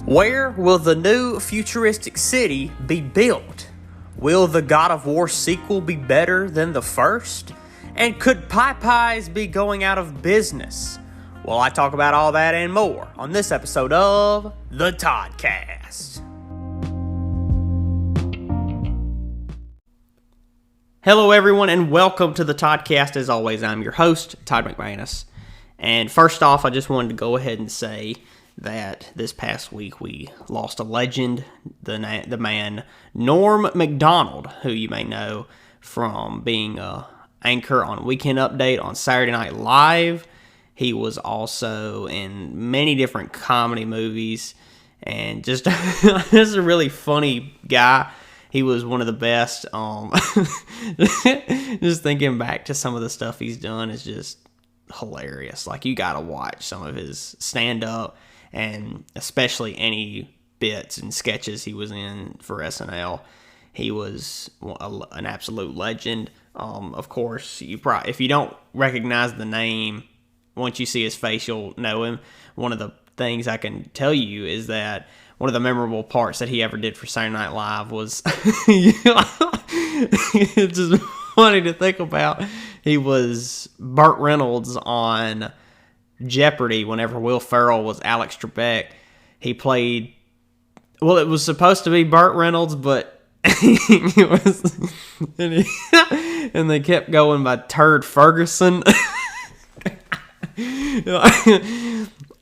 Where will the new futuristic city be built? Will the God of War sequel be better than the first? And could Popeyes be going out of business? Well, I talk about all that and more on this episode of the Toddcast. Hello everyone and welcome to the Toddcast. As always, I'm your host, Todd McManus. And first off, I just wanted to go ahead and say that this past week we lost a legend, the man Norm Macdonald, who you may know from being an anchor on Weekend Update on Saturday Night Live. He was also in many different comedy movies and just a really funny guy. He was one of the best. Just thinking back to some of the stuff he's done is just hilarious. Like, you gotta watch some of his stand-up, and especially any bits and sketches he was in for SNL. He was an absolute legend. Of course, if you don't recognize the name, once you see his face, you'll know him. One of the things I can tell you is that one of the memorable parts that he ever did for Saturday Night Live was, it's just funny to think about. He was Burt Reynolds on Jeopardy whenever Will Ferrell was Alex Trebek. He played, well, it was supposed to be Burt Reynolds, but and they kept going by Turd Ferguson.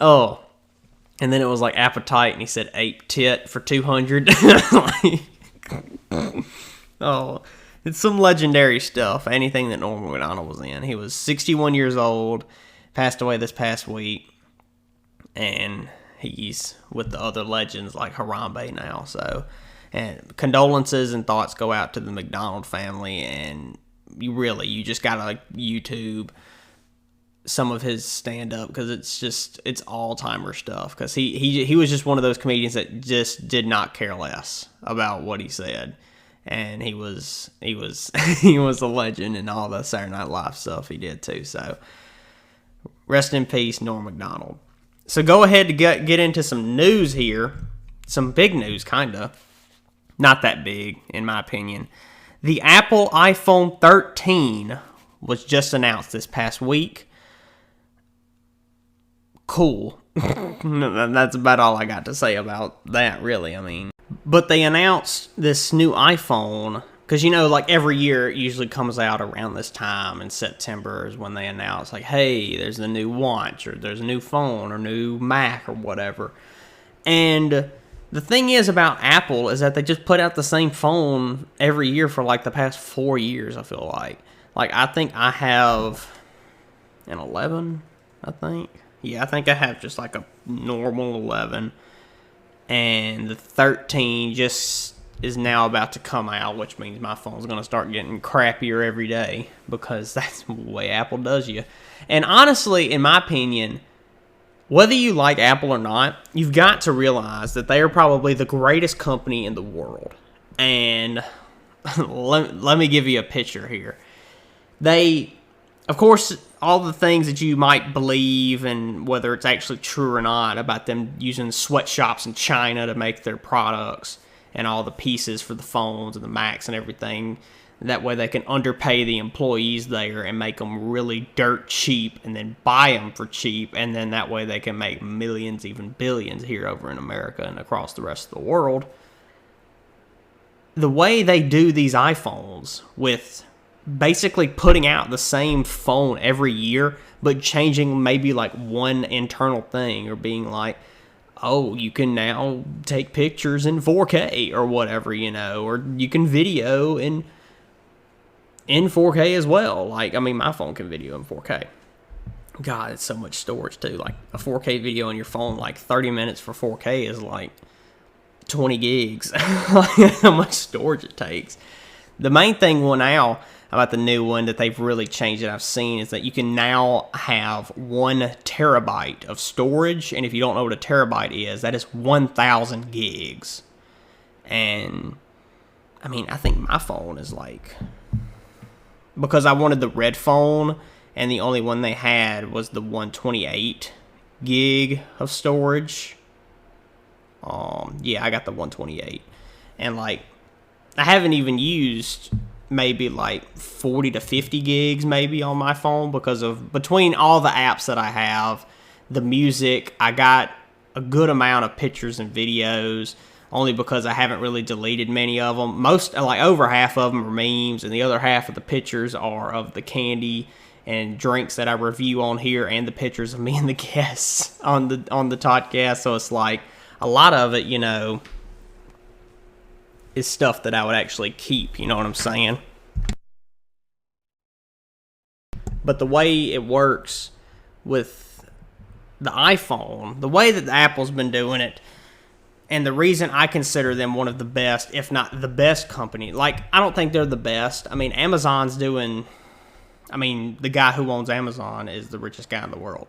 Oh, and then it was like Appetite, and he said ape tit for 200. Oh, it's some legendary stuff. Anything that Norm Macdonald was in. He was 61 years old, passed away this past week, and he's with the other legends like Harambe now. So, and condolences and thoughts go out to the Macdonald family, and you just gotta YouTube some of his stand-up, because it's all-timer stuff, because he was just one of those comedians that just did not care less about what he said, and he was a legend in all the Saturday Night Live stuff he did too. So rest in peace, Norm Macdonald. So go ahead to get into some news here, some big news, kinda, not that big in my opinion. The Apple iPhone 13 was just announced this past week. Cool. That's about all I got to say about that, really. I mean, but they announced this new iPhone, because, like every year it usually comes out around this time in September is when they announce, like, hey, there's a new watch, or there's a new phone, or new Mac, or whatever. And the thing is about Apple is that they just put out the same phone every year for like the past 4 years, I feel like. Like, I think I have an 11, I think. Yeah, I think I have just like a normal 11. And the 13 just is now about to come out, which means my phone's going to start getting crappier every day, because that's the way Apple does you. And honestly, in my opinion, whether you like Apple or not, you've got to realize that they are probably the greatest company in the world. And let me give you a picture here. They, of course, all the things that you might believe, and whether it's actually true or not, about them using sweatshops in China to make their products, and all the pieces for the phones and the Macs and everything. That way they can underpay the employees there and make them really dirt cheap, and then buy them for cheap, and then that way they can make millions, even billions here over in America and across the rest of the world. The way they do these iPhones, with basically putting out the same phone every year, but changing maybe like one internal thing, or being like, oh, you can now take pictures in 4K or whatever, or you can video in 4K as well. Like, I mean, my phone can video in 4K. God, it's so much storage too. Like, a 4K video on your phone, like 30 minutes for 4K is like 20 gigs. How much storage it takes. The main thing now about the new one that they've really changed that I've seen is that you can now have 1 terabyte of storage. And if you don't know what a terabyte is, that is 1,000 gigs. And I mean, I think my phone is like, because I wanted the red phone, and the only one they had was the 128 gig of storage Yeah, I got the 128. And, like, I haven't even used maybe, like, 40 to 50 gigs maybe on my phone because of, between all the apps that I have, the music, I got a good amount of pictures and videos, only because I haven't really deleted many of them. Most, like, over half of them are memes, and the other half of the pictures are of the candy and drinks that I review on here, and the pictures of me and the guests on the Toddcast. So it's like a lot of it, you know, is stuff that I would actually keep. You know what I'm saying? But the way it works with the iPhone, the way that Apple's been doing it, and the reason I consider them one of the best, if not the best company, like, I don't think they're the best. I mean, Amazon's doing, I mean, the guy who owns Amazon is the richest guy in the world.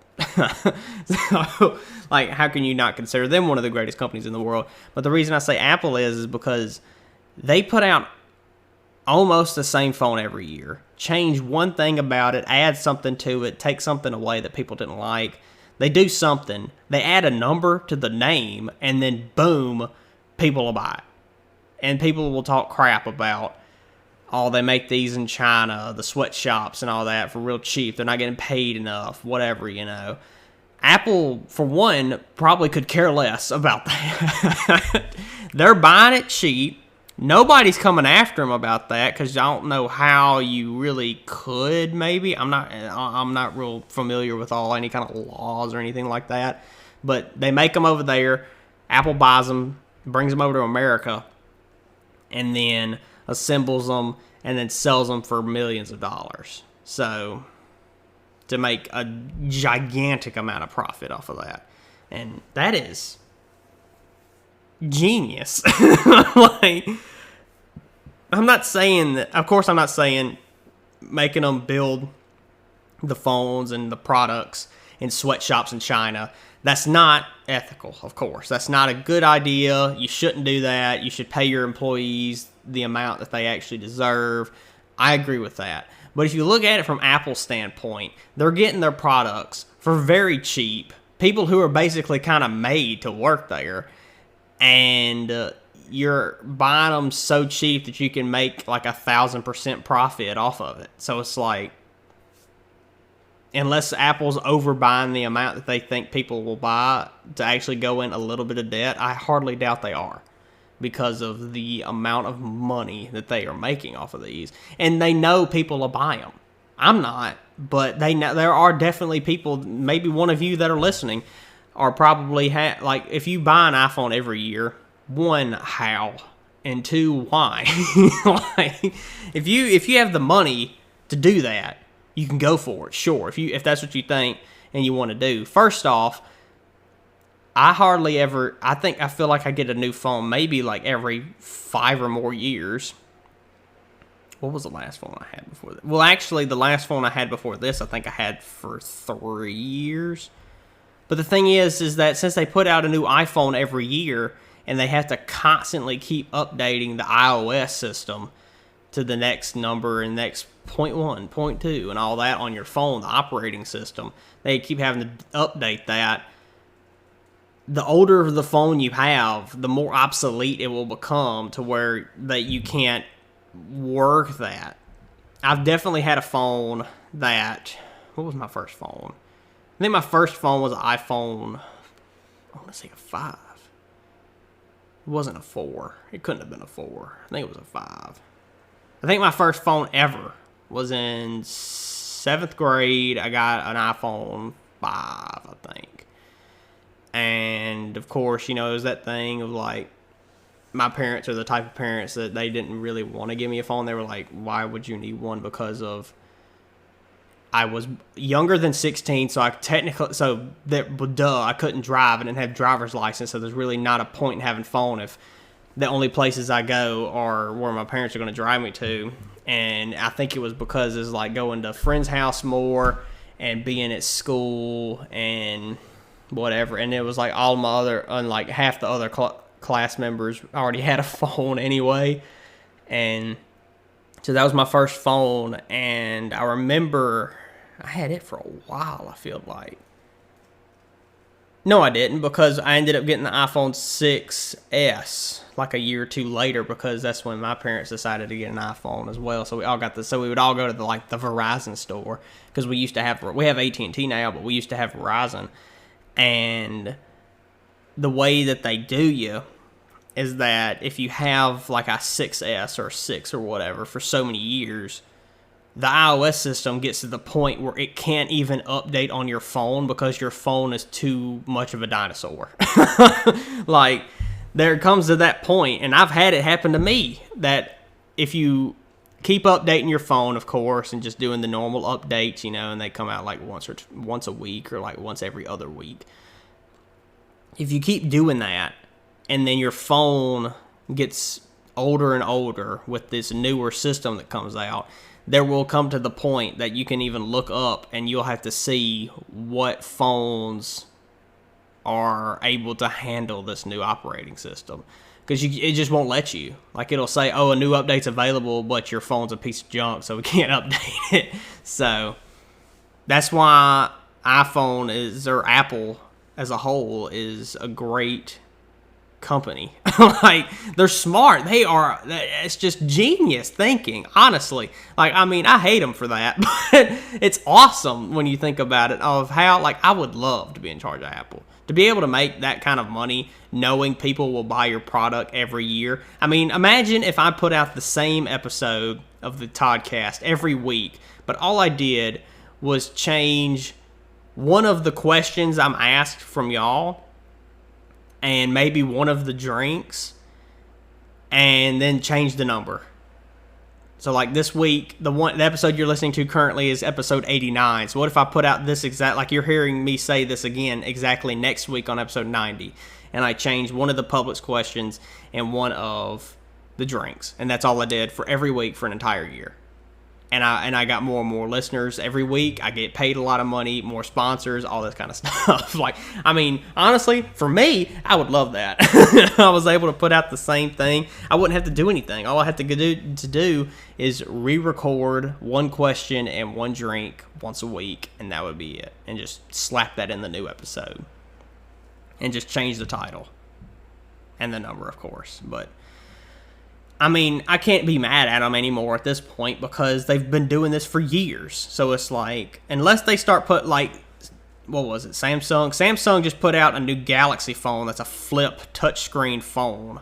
So, like, how can you not consider them one of the greatest companies in the world? But the reason I say Apple is because they put out almost the same phone every year. Change one thing about it, add something to it, take something away that people didn't like. They do something, they add a number to the name, and then boom, people will buy it. And people will talk crap about, oh, they make these in China, the sweatshops and all that for real cheap. They're not getting paid enough, whatever, you know. Apple, for one, probably could care less about that. They're buying it cheap. Nobody's coming after them about that because I don't know how you really could. Maybe I'm not real familiar with any kind of laws or anything like that. But they make them over there. Apple buys them, brings them over to America, and then assembles them and then sells them for millions of dollars. So to make a gigantic amount of profit off of that, and that is genius. Like, I'm not saying that, of course I'm not saying making them build the phones and the products in sweatshops in China. That's not ethical, of course. That's not a good idea. You shouldn't do that. You should pay your employees the amount that they actually deserve. I agree with that. But if you look at it from Apple's standpoint, they're getting their products for very cheap. People who are basically kind of made to work there. And you're buying them so cheap that you can make like 1,000% profit off of it. So it's like, unless Apple's overbuying the amount that they think people will buy to actually go in a little bit of debt, I hardly doubt they are, because of the amount of money that they are making off of these. And they know people will buy them. I'm not, but they know there are definitely people, maybe one of you that are listening, are probably, like, if you buy an iPhone every year, one, how? And two, why? Like, if you have the money to do that, you can go for it, sure, if that's what you think and you want to do. First off, I feel like I get a new phone maybe like every 5 or more years. What was the last phone I had before that? Well, actually, the last phone I had before this, I think I had for 3 years. But the thing is that since they put out a new iPhone every year, and they have to constantly keep updating the iOS system to the next number and next 0.1, 0.2, and all that on your phone, the operating system, they keep having to update that. The older the phone you have, the more obsolete it will become to where that you can't work that. I've definitely had a phone that, what was my first phone? I think my first phone was an iPhone, I want to say a 5. It wasn't a 4. It couldn't have been a 4. I think it was a 5. I think my first phone ever was in 7th grade. I got an iPhone 5, I think. And, of course, you know, it was that thing of, like, my parents are the type of parents that they didn't really want to give me a phone. They were like, why would you need one? Because of, I was younger than 16, so I couldn't drive. I didn't have driver's license, so there's really not a point in having a phone if the only places I go are where my parents are going to drive me to. And I think it was because it's like going to a friend's house more and being at school and whatever. And it was like all my other, unlike half the other class members already had a phone anyway. And so that was my first phone. And I remember I had it for a while, I feel like. No, I didn't, because I ended up getting the iPhone 6S like a year or two later, because that's when my parents decided to get an iPhone as well. So we all got this. So we would all go to the Verizon store, because we have AT&T now, but we used to have Verizon. And the way that they do you is that if you have like a 6S or 6 or whatever for so many years, the iOS system gets to the point where it can't even update on your phone because your phone is too much of a dinosaur. Like, there comes to that point, and I've had it happen to me, that if you keep updating your phone, of course, and just doing the normal updates, and they come out like once a week or like once every other week. If you keep doing that, and then your phone gets older and older with this newer system that comes out, there will come to the point that you can even look up and you'll have to see what phones are able to handle this new operating system. Because it just won't let you. Like, it'll say, oh, a new update's available, but your phone's a piece of junk, so we can't update it. So that's why or Apple as a whole is a great company. Like, they're smart. It's just genius thinking, honestly. Like, I mean, I hate them for that, but it's awesome when you think about it, of how, like, I would love to be in charge of Apple. To be able to make that kind of money, knowing people will buy your product every year. I mean, imagine if I put out the same episode of the Toddcast every week, but all I did was change one of the questions I'm asked from y'all, and maybe one of the drinks, and then change the number. So like this week, the episode you're listening to currently is episode 89. So what if I put out this like you're hearing me say this again exactly next week on episode 90, and I changed one of the Publix questions and one of the drinks, and that's all I did for every week for an entire year. And I got more and more listeners every week. I get paid a lot of money, more sponsors, all this kind of stuff. Like, I mean, honestly, for me, I would love that. I was able to put out the same thing. I wouldn't have to do anything. All I have to do is re-record one question and one drink once a week, and that would be it. And just slap that in the new episode. And just change the title. And the number, of course. But I mean, I can't be mad at them anymore at this point, because they've been doing this for years. So it's like, unless they start what was it, Samsung? Samsung just put out a new Galaxy phone that's a flip touchscreen phone.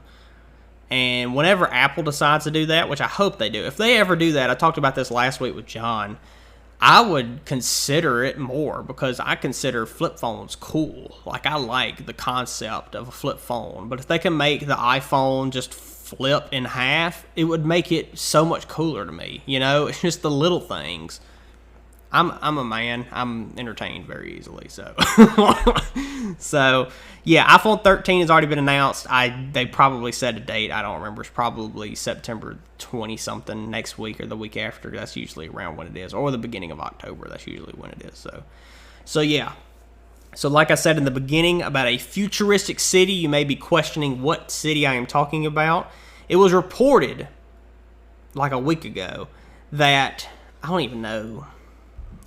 And whenever Apple decides to do that, which I hope they do, if they ever do that, I talked about this last week with John, I would consider it more, because I consider flip phones cool. Like, I like the concept of a flip phone. But if they can make the iPhone just flip in half, it would make it so much cooler to me. It's just the little things. I'm a man. I'm entertained very easily. So yeah, iPhone 13 has already been announced. They probably set a date. I don't remember. It's probably September 20 something next week or the week after. That's usually around when it is, or the beginning of October. That's usually when it is. So yeah. So like I said in the beginning about a futuristic city, you may be questioning what city I am talking about. It was reported like a week ago that, I don't even know,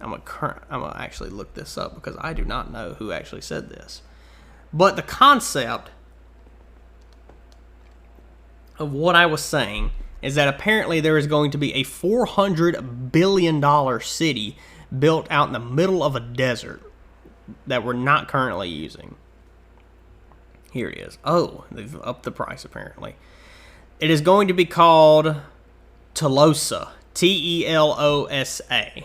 I'm gonna actually look this up, because I do not know who actually said this. But the concept of what I was saying is that apparently there is going to be a $400 billion city built out in the middle of a desert that we're not currently using. Here it is. Oh, they've upped the price apparently. It is going to be called Telosa. Telosa.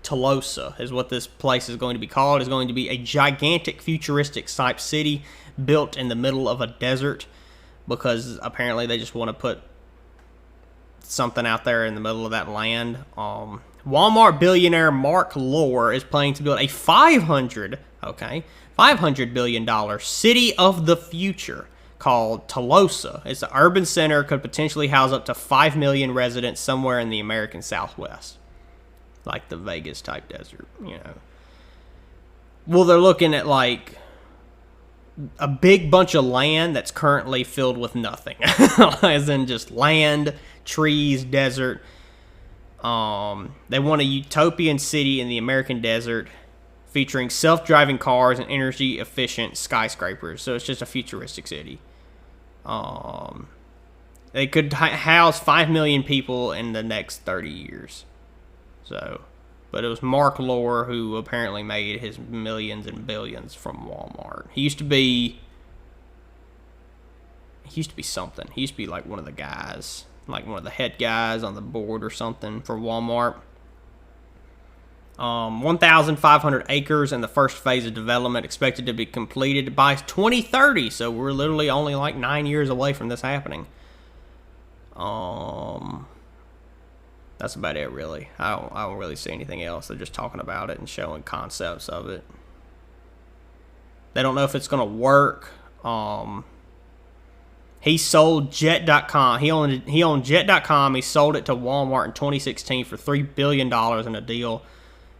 Telosa is what this place is going to be called. It's going to be a gigantic futuristic type city built in the middle of a desert, because apparently they just want to put something out there in the middle of that land. Walmart billionaire Mark Lohr is planning to build a $500 billion city of the future called Telosa. It's an urban center, could potentially house up to 5 million residents somewhere in the American Southwest. Like the Vegas type desert, Well, they're looking at like a big bunch of land that's currently filled with nothing. As in just land, trees, desert. They want a utopian city in the American desert featuring self-driving cars and energy-efficient skyscrapers. So it's just a futuristic city. They could house 5 million people in the next 30 years. So, but it was Mark Lohr who apparently made his millions and billions from Walmart. He used to be something. He used to be like one of the guys, like one of the head guys on the board or something for Walmart. 1,500 acres in the first phase of development, expected to be completed by 2030. So we're literally only like 9 years away from this happening. That's about it, really. I don't really see anything else. They're just talking about it and showing concepts of it. They don't know if it's gonna work. He sold Jet.com. He owned Jet.com. He sold it to Walmart in 2016 for $3 billion in a deal.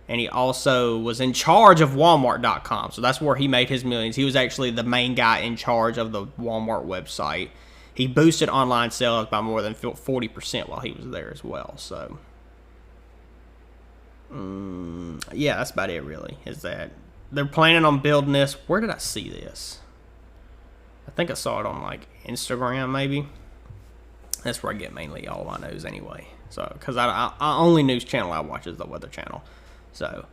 And he also was in charge of Walmart.com. So that's where he made his millions. He was actually the main guy in charge of the Walmart website. He boosted online sales by more than 40% while he was there as well. So, yeah, that's about it, really, is that they're planning on building this. Where did I see this? I think I saw it on, like, Instagram, maybe. That's where I get mainly all my news anyway. So, because I only news channel I watch is the Weather Channel. So,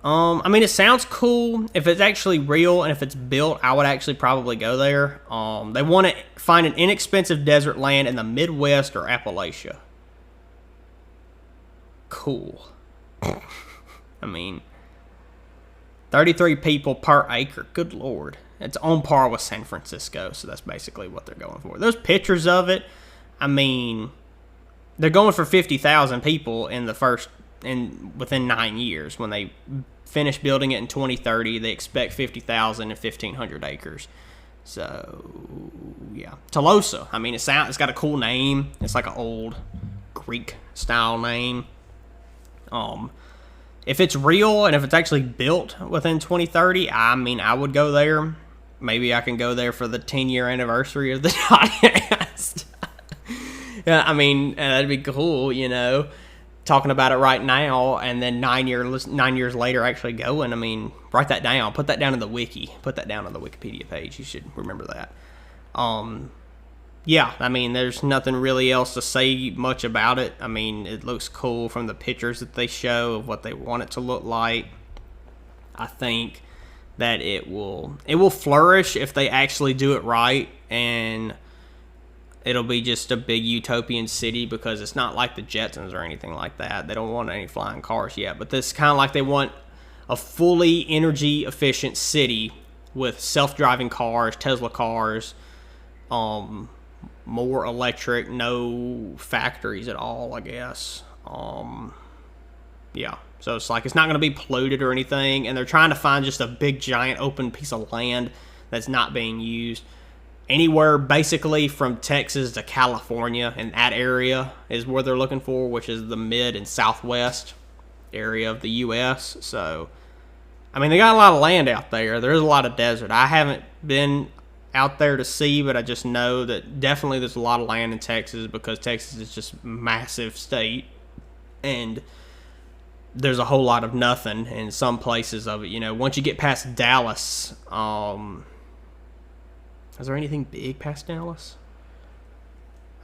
I mean, it sounds cool. If it's actually real and if it's built, I would actually probably go there. They want to find an inexpensive desert land in the Midwest or Appalachia. Cool. I mean, 33 people per acre. Good Lord. It's on par with San Francisco, so that's basically what they're going for. Those pictures of it, I mean, they're going for 50,000 people within 9 years. When they finish building it in 2030, they expect 50,000 and 1,500 acres. So, yeah. Tolosa. I mean, it's got a cool name. It's like an old Greek-style name. If it's real and if it's actually built within 2030, I mean, I would go there. Maybe I can go there for the 10-year anniversary of the Toddcast. Yeah, I mean, that'd be cool, you know, talking about it right now, and then 9 years later actually going. I mean, write that down. Put that down in the wiki. Put that down on the Wikipedia page. You should remember that. Yeah, I mean, there's nothing really else to say much about it. I mean, it looks cool from the pictures that they show of what they want it to look like. I think that it will flourish if they actually do it right, and it'll be just a big utopian city, because it's not like the Jetsons or anything like that. They don't want any flying cars yet, but this is kind of like they want a fully energy efficient city with self-driving cars, Tesla cars, more electric, no factories at all, I guess. Yeah, so it's like it's not going to be polluted or anything, and they're trying to find just a big giant open piece of land that's not being used. Anywhere basically from Texas to California, and that area is where they're looking for, which is the mid and southwest area of the U.S. So, I mean, they got a lot of land out there. There's a lot of desert. I haven't been out there to see, but I just know that definitely there's a lot of land in Texas, because Texas is just a massive state, and there's a whole lot of nothing in some places of it. You know, once you get past Dallas, is there anything big past Dallas?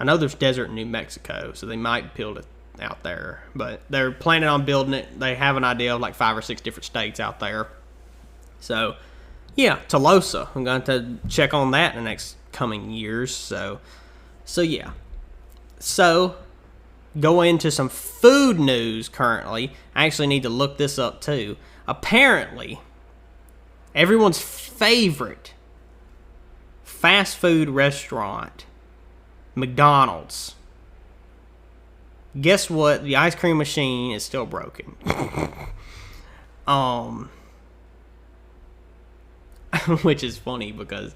I know there's desert in New Mexico, so they might build it out there, but they're planning on building it. They have an idea of like 5 or 6 different states out there. So, yeah, Tolosa. I'm going to check on that in the next coming years. So yeah. So, go into some food news currently. I actually need to look this up too. Apparently, everyone's favorite fast food restaurant, McDonald's. Guess what? The ice cream machine is still broken. Which is funny, because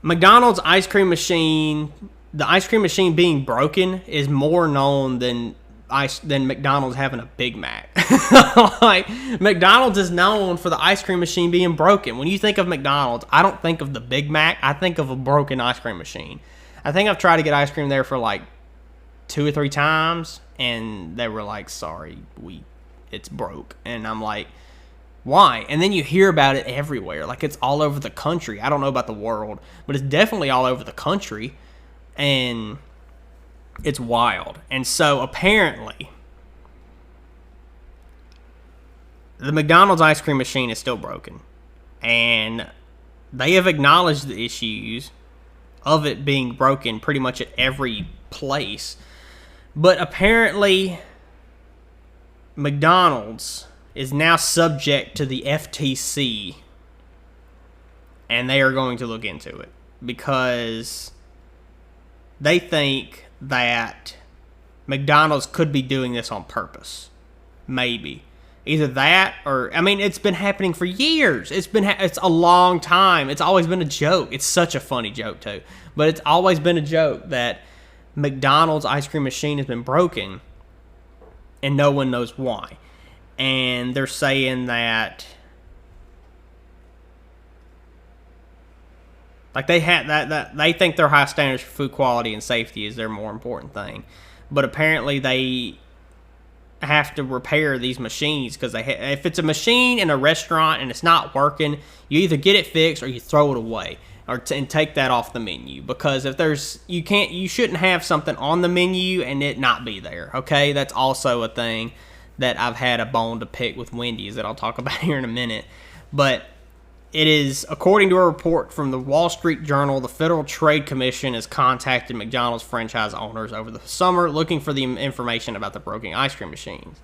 McDonald's ice cream machine, the ice cream machine being broken is more known than McDonald's having a Big Mac. Like, McDonald's is known for the ice cream machine being broken. When you think of McDonald's, I don't think of the Big Mac. I think of a broken ice cream machine. I think I've tried to get ice cream there for like 2 or 3 times, and they were like, sorry, it's broke. And I'm like, Why? And then you hear about it everywhere. Like, it's all over the country. I don't know about the world, but it's definitely all over the country. And it's wild. And so, apparently, the McDonald's ice cream machine is still broken. And they have acknowledged the issues of it being broken pretty much at every place. But apparently, McDonald's is now subject to the FTC, and they are going to look into it because they think that McDonald's could be doing this on purpose. Maybe. Either that or, I mean, it's been happening for years. It's a long time. It's always been a joke. It's such a funny joke, too. But it's always been a joke that McDonald's ice cream machine has been broken and no one knows why. And they're saying that, like, they think their high standards for food quality and safety is their more important thing. But apparently they have to repair these machines because if it's a machine in a restaurant and it's not working, you either get it fixed or you throw it away and take that off the menu. Because if you shouldn't have something on the menu and it not be there. Okay, that's also a thing that I've had a bone to pick with Wendy's that I'll talk about here in a minute. But it is, according to a report from the Wall Street Journal, the Federal Trade Commission has contacted McDonald's franchise owners over the summer looking for the information about the broken ice cream machines.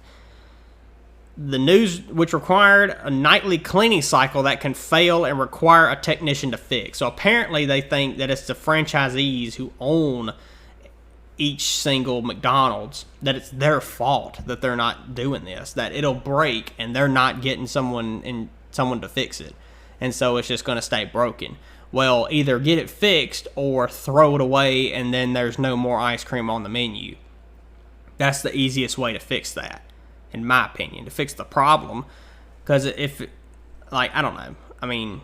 The news, which required a nightly cleaning cycle that can fail and require a technician to fix. So apparently they think that it's the franchisees who own each single McDonald's, that it's their fault that they're not doing this, that it'll break and they're not getting someone to fix it. And so it's just going to stay broken. Well, either get it fixed or throw it away and then there's no more ice cream on the menu. That's the easiest way to fix that, in my opinion, to fix the problem. Because I don't know. I mean,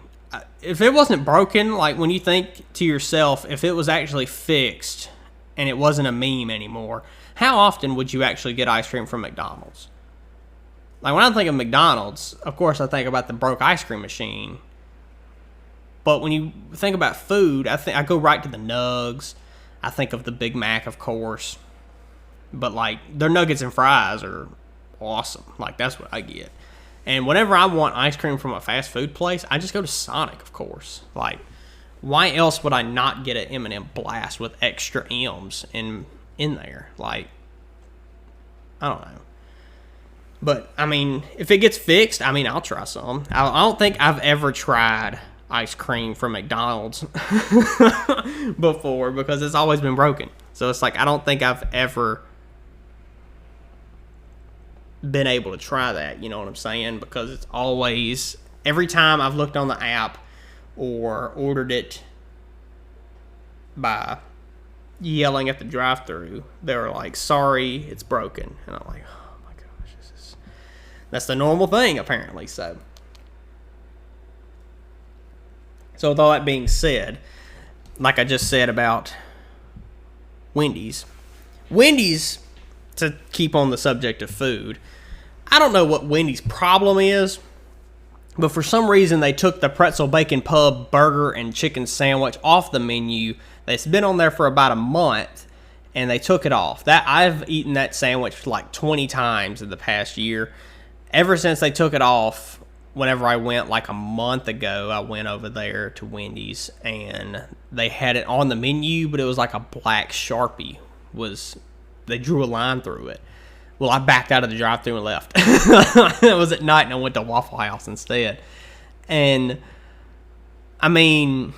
if it wasn't broken, like when you think to yourself, if it was actually fixed and it wasn't a meme anymore, how often would you actually get ice cream from McDonald's? Like, when I think of McDonald's, of course I think about the broke ice cream machine. But when you think about food, I go right to the nugs. I think of the Big Mac, of course. But, like, their nuggets and fries are awesome. Like, that's what I get. And whenever I want ice cream from a fast food place, I just go to Sonic, of course. Like, why else would I not get an M&M Blast with extra M's in there? Like, I don't know. But, I mean, if it gets fixed, I mean, I'll try some. I don't think I've ever tried ice cream from McDonald's before because it's always been broken. So it's like, I don't think I've ever been able to try that, you know what I'm saying? Because it's always, every time I've looked on the app or ordered it by yelling at the drive-thru, they were like, sorry, it's broken. And I'm like, oh my gosh, that's the normal thing apparently. So with all that being said, like I just said about Wendy's, to keep on the subject of food, I don't know what Wendy's problem is, but for some reason they took the pretzel bacon pub burger and chicken sandwich off the menu. It's been on there for about a month, and they took it off. That I've eaten that sandwich like 20 times in the past year. Ever since they took it off, whenever I went like a month ago, I went over there to Wendy's, and they had it on the menu, but it was like a black Sharpie. They drew a line through it. Well, I backed out of the drive-thru and left. It was at night, and I went to Waffle House instead. And, I mean,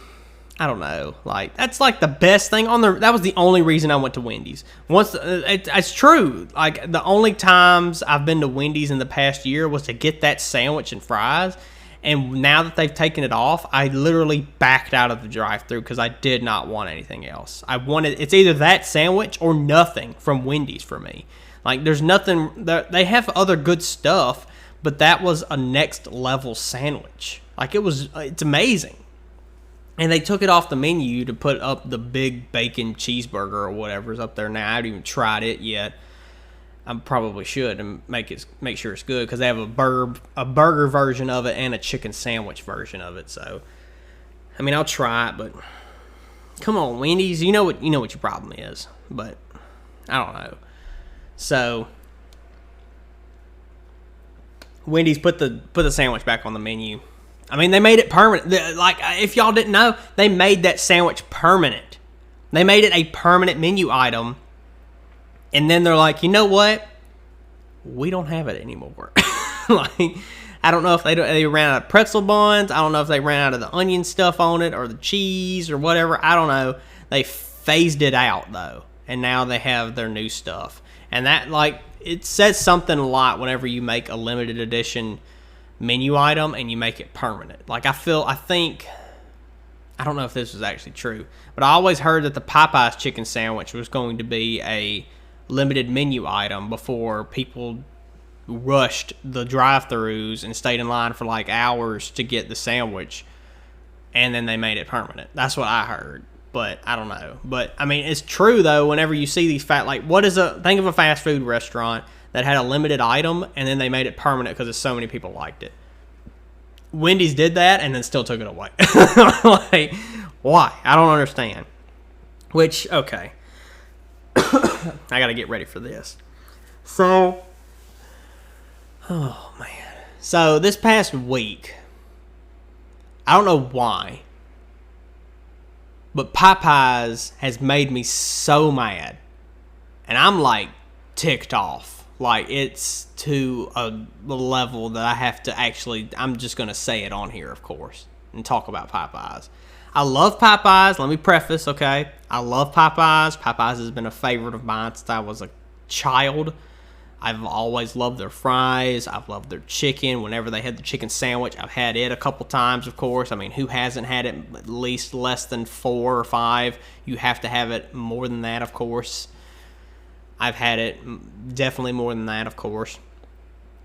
I don't know. Like, that's like the best thing on there. That was the only reason I went to Wendy's. It's true. Like, the only times I've been to Wendy's in the past year was to get that sandwich and fries. And now that they've taken it off, I literally backed out of the drive-thru because I did not want anything else. It's either that sandwich or nothing from Wendy's for me. Like, there's nothing, they have other good stuff, but that was a next level sandwich. Like, it's amazing. And they took it off the menu to put up the big bacon cheeseburger or whatever's up there now. I haven't even tried it yet. I probably should and make sure it's good, because they have a burger version of it and a chicken sandwich version of it. So, I mean, I'll try it, but come on, Wendy's, you know what your problem is, but I don't know. So, Wendy's put the sandwich back on the menu. I mean, they made it permanent. Like, if y'all didn't know, they made that sandwich permanent. They made it a permanent menu item. And then they're like, you know what? We don't have it anymore. Like, I don't know if they ran out of pretzel buns. I don't know if they ran out of the onion stuff on it or the cheese or whatever. I don't know. They phased it out, though. And now they have their new stuff. And that, like, it says something a lot whenever you make a limited edition menu item and you make it permanent. Like, I don't know if this was actually true, but I always heard that the Popeyes chicken sandwich was going to be a limited menu item before people rushed the drive-thrus and stayed in line for like hours to get the sandwich, and then they made it permanent. That's what I heard, but I don't know. But I mean, it's true though. Whenever you see these think of a fast food restaurant that had a limited item and then they made it permanent because so many people liked it. Wendy's did that and then still took it away. Like, why? I don't understand. Which, okay. I gotta get ready for this. So, oh man. So, this past week, I don't know why, but Popeyes has made me so mad. And I'm like ticked off. Like, it's to a level that I have to I'm just going to say it on here, of course, and talk about Popeyes. I love Popeyes. Let me preface, okay? I love Popeyes. Popeyes has been a favorite of mine since I was a child. I've always loved their fries. I've loved their chicken. Whenever they had the chicken sandwich, I've had it a couple times, of course. I mean, who hasn't had it at least less than 4 or 5? You have to have it more than that, of course. I've had it definitely more than that, of course.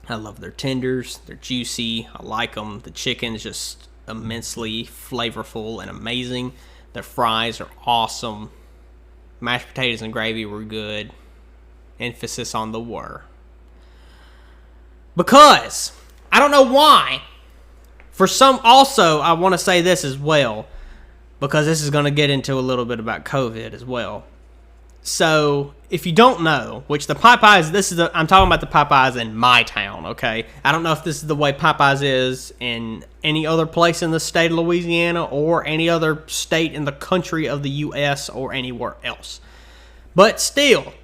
I love their tenders. They're juicy. I like them. The chicken's just immensely flavorful and amazing. Their fries are awesome. Mashed potatoes and gravy were good. Emphasis on the were. Because, I don't know why. Also, I want to say this as well, because this is going to get into a little bit about COVID as well. So, if you don't know, which the Popeyes, I'm talking about the Popeyes in my town, okay? I don't know if this is the way Popeyes is in any other place in the state of Louisiana or any other state in the country of the U.S. or anywhere else. But still,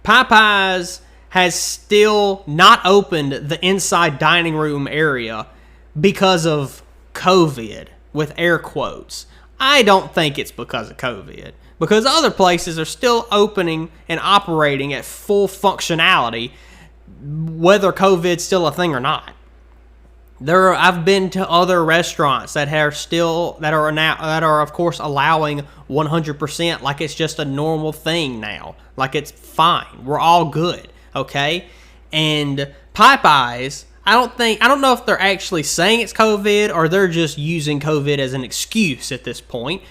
Popeyes has still not opened the inside dining room area because of COVID, with air quotes. I don't think it's because of COVID. Because other places are still opening and operating at full functionality, whether COVID's still a thing or not. I've been to other restaurants that are of course allowing 100%, like it's just a normal thing now, like it's fine. We're all good, okay? And Popeyes, I don't know if they're actually saying it's COVID or they're just using COVID as an excuse at this point.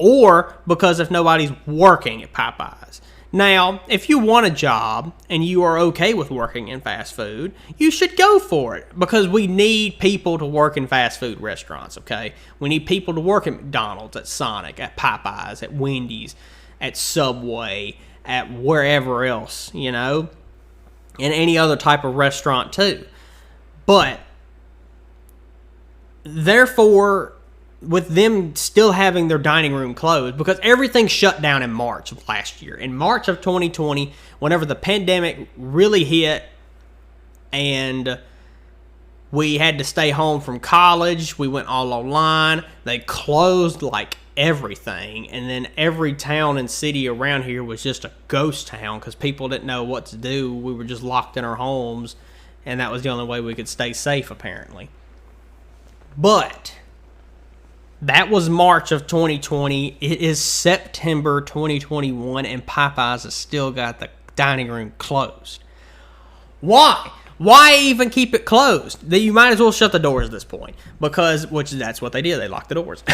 Or because if nobody's working at Popeyes. Now, if you want a job and you are okay with working in fast food, you should go for it. Because we need people to work in fast food restaurants, okay? We need people to work at McDonald's, at Sonic, at Popeyes, at Wendy's, at Subway, at wherever else, you know? And any other type of restaurant too. But, therefore, with them still having their dining room closed, because everything shut down in March of last year. In March of 2020, whenever the pandemic really hit and we had to stay home from college, we went all online, they closed like everything, and then every town and city around here was just a ghost town because people didn't know what to do. We were just locked in our homes, and that was the only way we could stay safe, apparently. But that was March of 2020. It is September 2021, and Popeyes has still got the dining room closed. Why? Why even keep it closed? You might as well shut the doors at this point, which that's what they did. They locked the doors.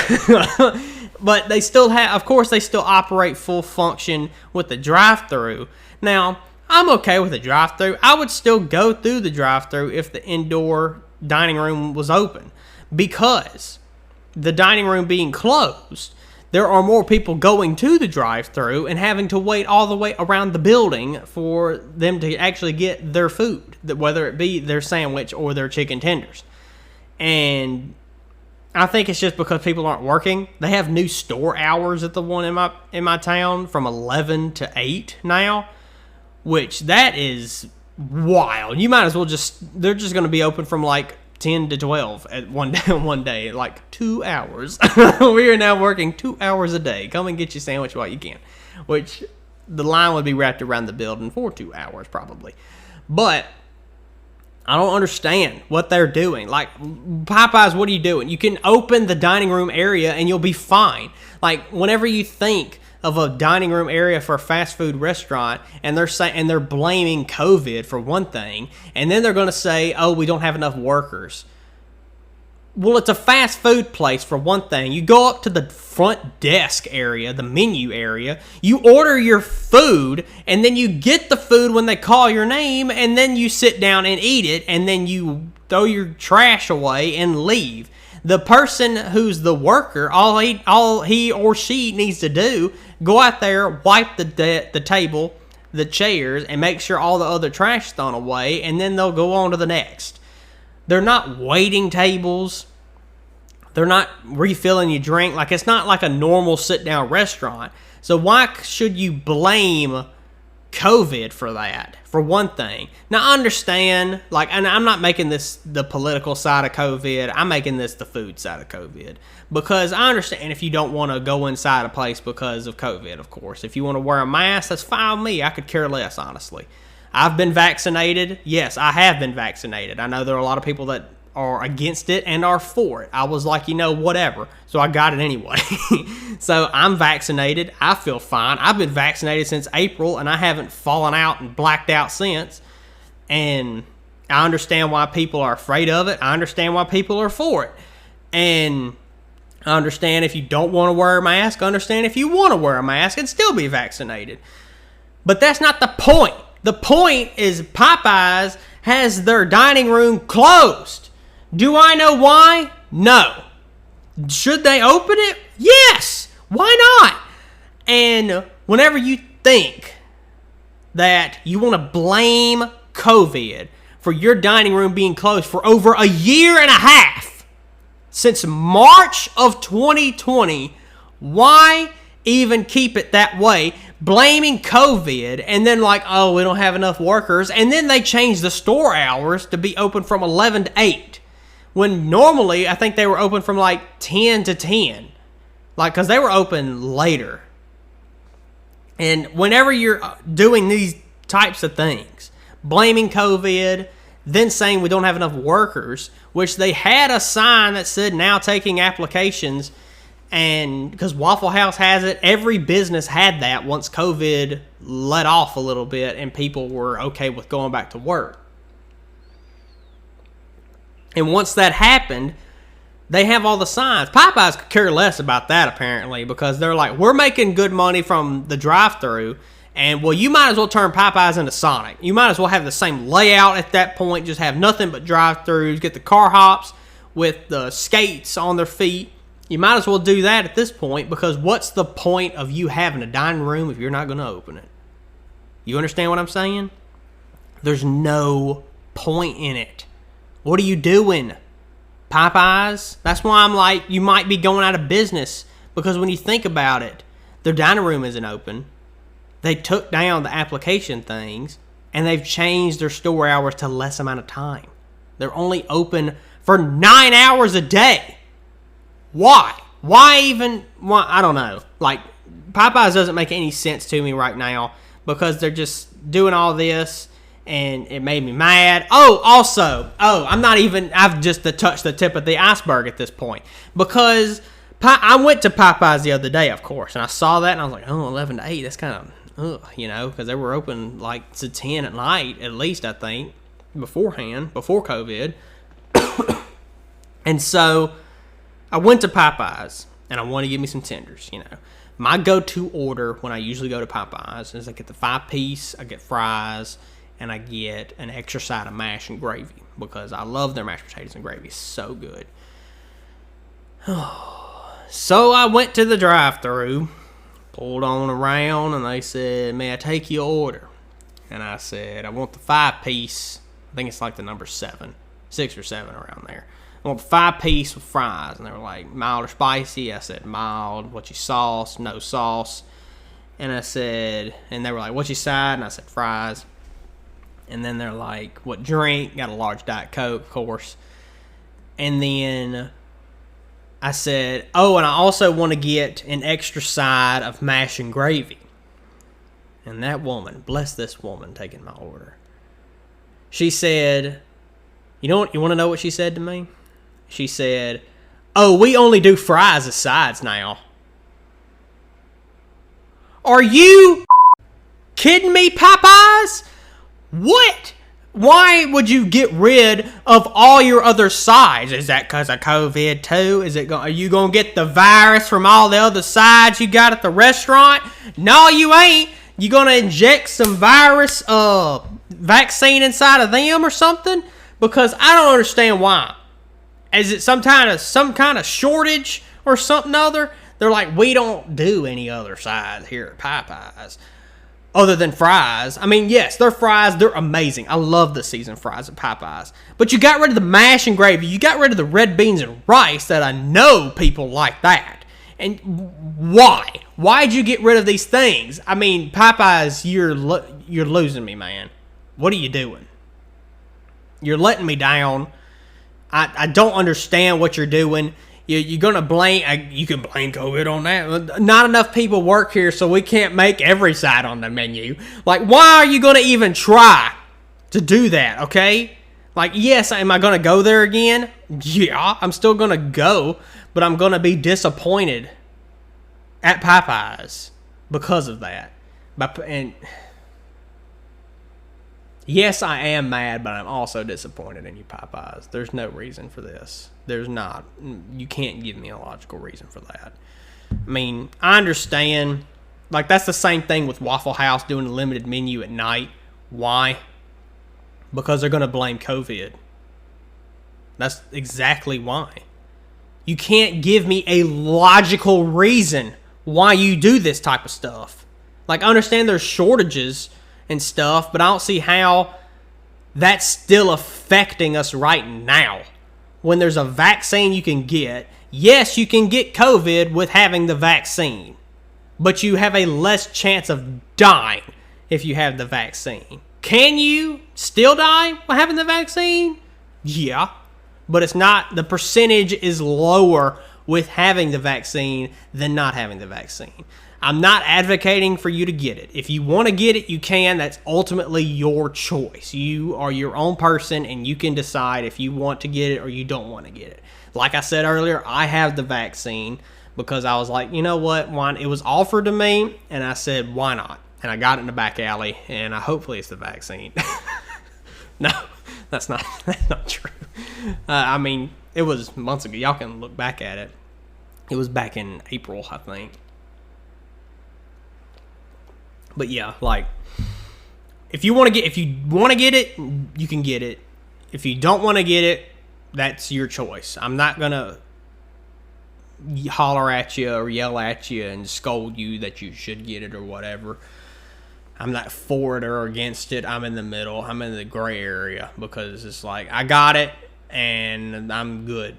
But they still have, of course, they still operate full function with the drive-thru. Now, I'm okay with a drive-thru. I would still go through the drive-thru if the indoor dining room was open, because the dining room being closed, there are more people going to the drive-thru and having to wait all the way around the building for them to actually get their food, whether it be their sandwich or their chicken tenders. And I think it's just because people aren't working. They have new store hours at the one in my town from 11 to 8 now, which that is wild. You might as well they're just going to be open from like 10 to 12 at one day, like 2 hours. We are now working 2 hours a day. Come and get your sandwich while you can, which the line would be wrapped around the building for 2 hours probably. But I don't understand what they're doing. Like, Popeyes, what are you doing? You can open the dining room area and you'll be fine. Like, whenever you think of a dining room area for a fast food restaurant, and they're blaming COVID for one thing, and then they're going to say, oh, we don't have enough workers. Well, it's a fast food place for one thing. You go up to the front desk area, the menu area, you order your food, and then you get the food when they call your name, and then you sit down and eat it, and then you throw your trash away and leave. The person who's the worker, all he or she needs to do, go out there, wipe the table, the chairs, and make sure all the other trash is thrown away, and then they'll go on to the next. They're not waiting tables. They're not refilling your drink. Like, it's not like a normal sit-down restaurant. So why should you blame COVID for that, for one thing? Now, I understand, like, and I'm not making this the political side of COVID. I'm making this the food side of COVID. Because I understand if you don't want to go inside a place because of COVID, of course. If you want to wear a mask, that's fine with me. I could care less, honestly. I've been vaccinated. Yes, I have been vaccinated. I know there are a lot of people that are against it and are for it. I was like, whatever. So I got it anyway. So I'm vaccinated. I feel fine. I've been vaccinated since April, and I haven't fallen out and blacked out since. And I understand why people are afraid of it. I understand why people are for it. And I understand if you don't want to wear a mask. I understand if you want to wear a mask and still be vaccinated. But that's not the point. The point is Popeyes has their dining room closed. Do I know why? No. Should they open it? Yes. Why not? And whenever you think that you want to blame COVID for your dining room being closed for over a year and a half, since March of 2020, why even keep it that way? Blaming COVID, and then like, oh, we don't have enough workers, and then they change the store hours to be open from 11 to 8, when normally I think they were open from like 10 to 10, like, because they were open later. And whenever you're doing these types of things, blaming COVID, then saying we don't have enough workers, which they had a sign that said now taking applications. And because Waffle House has it, every business had that once COVID let off a little bit and people were okay with going back to work. And once that happened, they have all the signs. Popeyes could care less about that, apparently, because they're like, we're making good money from the drive-thru, and, well, you might as well turn Popeyes into Sonic. You might as well have the same layout at that point, just have nothing but drive-thrus, get the car hops with the skates on their feet. You might as well do that at this point, because what's the point of you having a dining room if you're not going to open it? You understand what I'm saying? There's no point in it. What are you doing, Popeyes? That's why I'm like, you might be going out of business, because when you think about it, their dining room isn't open. They took down the application things, and they've changed their store hours to less amount of time. They're only open for 9 hours a day. Why? Why even? Why? I don't know. Like, Popeyes doesn't make any sense to me right now, because they're just doing all this, and it made me mad. I've just touched the tip of the iceberg at this point, because I went to Popeyes the other day, of course, and I saw that, and I was like, 11 to 8, that's kind of, because they were open like to 10 at night, at least, I think, before COVID. And so I went to Popeyes, and I wanted to give me some tenders, My go-to order when I usually go to Popeyes is I get the 5-piece, I get fries, and I get an extra side of mash and gravy because I love their mashed potatoes and gravy. It's so good. So I went to the drive-thru, pulled on around, and they said, "May I take your order?" And I said, "I want the 5-piece." I think it's like the number 7, 6 or 7 around there. I want the 5-piece with fries. And they were like, "Mild or spicy?" I said, "Mild." "What's your sauce?" "No sauce." And I said, and they were like, "What's your side?" And I said, "Fries." And then they're like, "What drink?" Got a large Diet Coke, of course. And then I said, "Oh, and I also want to get an extra side of mash and gravy." And that woman, bless this woman taking my order, she said, you know what? You want to know what she said to me? She said, "Oh, we only do fries as sides now." Are you kidding me, Popeyes? What? Why would you get rid of all your other sides? Is that because of COVID too? Are you going to get the virus from all the other sides you got at the restaurant? No, you ain't. You going to inject some virus vaccine inside of them or something? Because I don't understand why. Is it some kind of shortage or something other? They're like, "We don't do any other sides here at Popeyes other than fries." I mean, yes, their fries, they're amazing. I love the seasoned fries at Popeyes. But you got rid of the mash and gravy. You got rid of the red beans and rice that I know people like that. And why? Why'd you get rid of these things? I mean, Popeyes, you're losing me, man. What are you doing? You're letting me down. I don't understand what you're doing. You're going to blame... You can blame COVID on that. Not enough people work here, so we can't make every side on the menu. Like, why are you going to even try to do that, okay? Like, yes, am I going to go there again? Yeah, I'm still going to go, but I'm going to be disappointed at Popeyes because of that. And yes, I am mad, but I'm also disappointed in you, Popeyes. There's no reason for this. There's not. You can't give me a logical reason for that. I mean, I understand. Like, that's the same thing with Waffle House doing a limited menu at night. Why? Because they're going to blame COVID. That's exactly why. You can't give me a logical reason why you do this type of stuff. Like, I understand there's shortages and stuff, but I don't see how that's still affecting us right now. When there's a vaccine you can get, yes, you can get COVID with having the vaccine, but you have a less chance of dying if you have the vaccine. Can you still die while having the vaccine? Yeah, but it's not, the percentage is lower with having the vaccine than not having the vaccine. I'm not advocating for you to get it. If you want to get it, you can. That's ultimately your choice. You are your own person, and you can decide if you want to get it or you don't want to get it. Like I said earlier, I have the vaccine because I was like, you know what? Why? It was offered to me, and I said, why not? And I got it in the back alley, and hopefully it's the vaccine. No, that's not true. I mean, it was months ago. Y'all can look back at it. It was back in April, I think. But yeah, like, if you want to get it, you can get it. If you don't want to get it, that's your choice. I'm not gonna holler at you or yell at you and scold you that you should get it or whatever. I'm not for it or against it. I'm in the middle. I'm in the gray area because it's like, I got it and I'm good.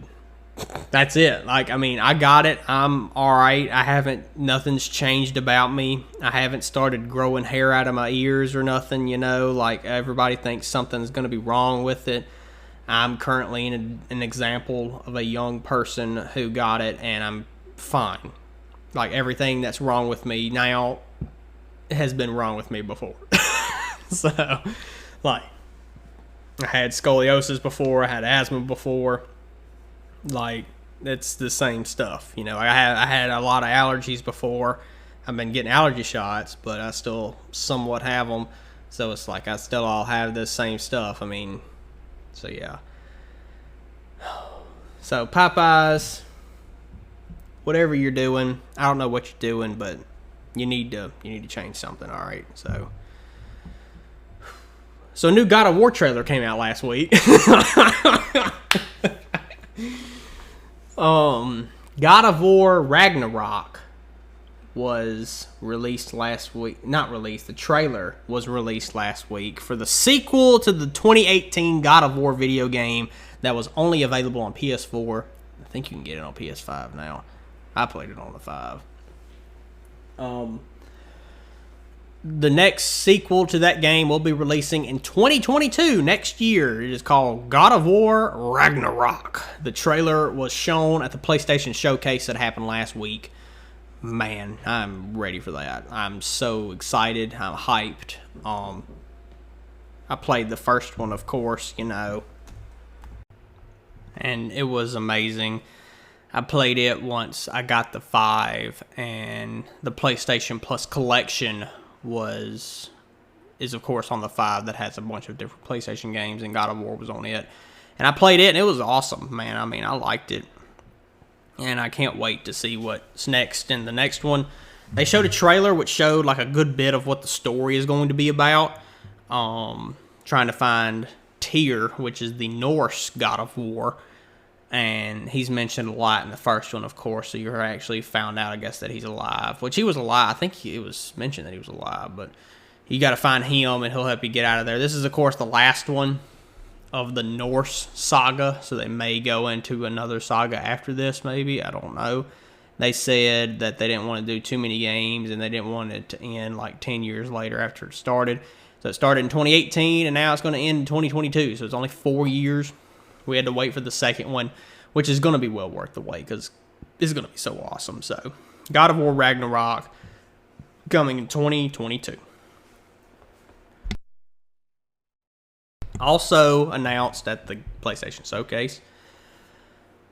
That's it. Like, I mean, I got it. I'm all right. Nothing's changed about me. I haven't started growing hair out of my ears or nothing, you know, like everybody thinks something's going to be wrong with it. I'm currently an example of a young person who got it, and I'm fine. Like, everything that's wrong with me now has been wrong with me before. So, like, I had scoliosis before. I had asthma before. Like, it's the same stuff, you know. I had a lot of allergies before. I've been getting allergy shots, but I still somewhat have them. So it's like I still all have the same stuff. I mean, so yeah. So Popeyes, whatever you're doing, I don't know what you're doing, but you need to change something. All right, so a new God of War trailer came out last week. God of War Ragnarok was released last week. Not released, the trailer was released last week for the sequel to the 2018 God of War video game that was only available on PS4. I think you can get it on PS5 now. I played it on the 5. The next sequel to that game will be releasing in 2022, next year. It is called God of War Ragnarok. The trailer was shown at the PlayStation Showcase that happened last week. Man, I'm ready for that. I'm so excited. I'm hyped. I played the first one, of course, and it was amazing. I played it once I got the 5, and the PlayStation Plus collection is of course on the 5 that has a bunch of different PlayStation games, and God of War was on it. And I played it, and it was awesome, man. I mean, I liked it. And I can't wait to see what's next in the next one. They showed a trailer which showed like a good bit of what the story is going to be about. Trying to find Tyr, which is the Norse God of War. And he's mentioned a lot in the first one, of course. So you actually found out, I guess, that he's alive. Which he was alive. I think it was mentioned that he was alive. But you got to find him, and he'll help you get out of there. This is, of course, the last one of the Norse saga. So they may go into another saga after this, maybe. I don't know. They said that they didn't want to do too many games, and they didn't want it to end like 10 years later after it started. So it started in 2018, and now it's going to end in 2022. So it's only 4 years. We had to wait for the second one, which is going to be well worth the wait because it's going to be so awesome. So, God of War Ragnarok coming in 2022. Also announced at the PlayStation Showcase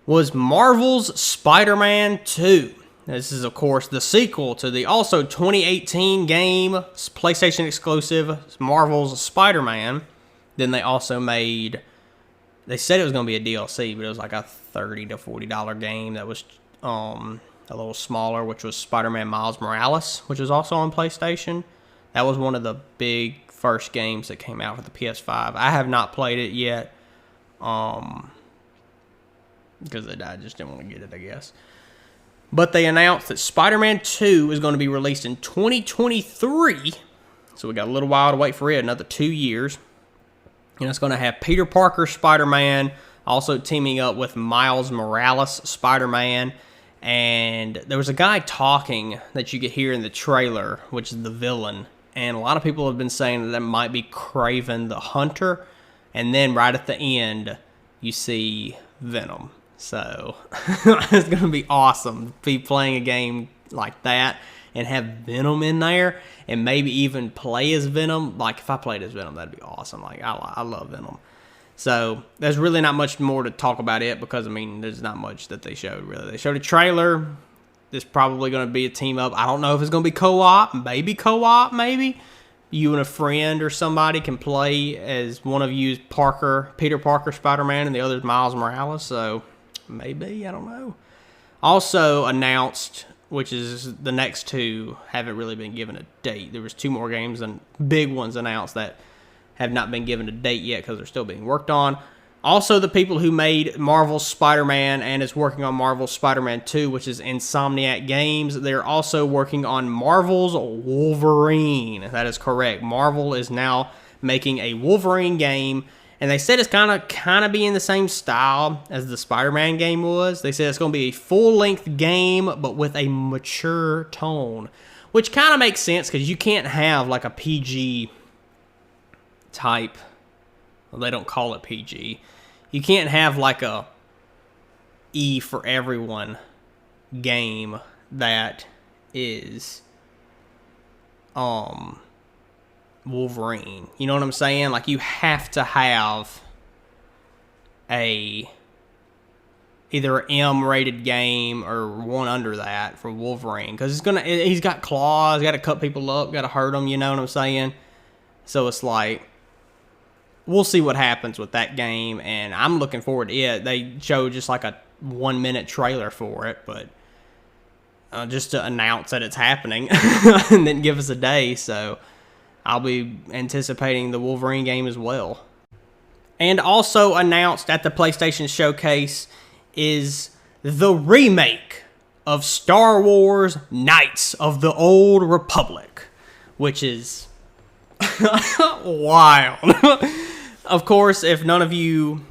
was Marvel's Spider-Man 2. This is, of course, the sequel to the also 2018 game, PlayStation exclusive, Marvel's Spider-Man. Then they also made... They said it was going to be a DLC, but it was like a $30 to $40 game that was a little smaller, which was Spider-Man Miles Morales, which is also on PlayStation. That was one of the big first games that came out for the PS5. I have not played it yet because I just didn't want to get it, I guess. But they announced that Spider-Man 2 is going to be released in 2023. So we got a little while to wait for it, another 2 years. And it's going to have Peter Parker Spider-Man, also teaming up with Miles Morales Spider-Man. And there was a guy talking that you could hear in the trailer, which is the villain. And a lot of people have been saying that might be Kraven the Hunter. And then right at the end, you see Venom. So it's going to be awesome to be playing a game like that and have Venom in there, and maybe even play as Venom. Like, if I played as Venom, that'd be awesome. Like, I love Venom. So, there's really not much more to talk about it, because, I mean, there's not much that they showed, really. They showed a trailer. There's probably going to be a team-up. I don't know if it's going to be co-op. Maybe co-op, maybe. You and a friend or somebody can play as one of you's Peter Parker Spider-Man, and the other's Miles Morales. So, maybe. I don't know. Also announced... which is the next two haven't really been given a date. There was 2 more games and big ones announced that have not been given a date yet because they're still being worked on. Also, the people who made Marvel's Spider-Man and is working on Marvel's Spider-Man 2, which is Insomniac Games, they're also working on Marvel's Wolverine. That is correct. Marvel is now making a Wolverine game. And they said it's kind of be in the same style as the Spider-Man game was. They said it's going to be a full-length game, but with a mature tone. Which kind of makes sense, because you can't have like a PG type. Well, they don't call it PG. You can't have like a E for everyone game that is Wolverine. You know what I'm saying? Like, you have to have either an M-rated game or one under that for Wolverine, because he's got claws, got to cut people up, got to hurt them. You know what I'm saying? So it's like, we'll see what happens with that game, and I'm looking forward to it. They showed just like a 1-minute trailer for it, but just to announce that it's happening and then give us a day. So I'll be anticipating the Wolverine game as well. And also announced at the PlayStation Showcase is the remake of Star Wars Knights of the Old Republic, which is wild. Of course, if none of you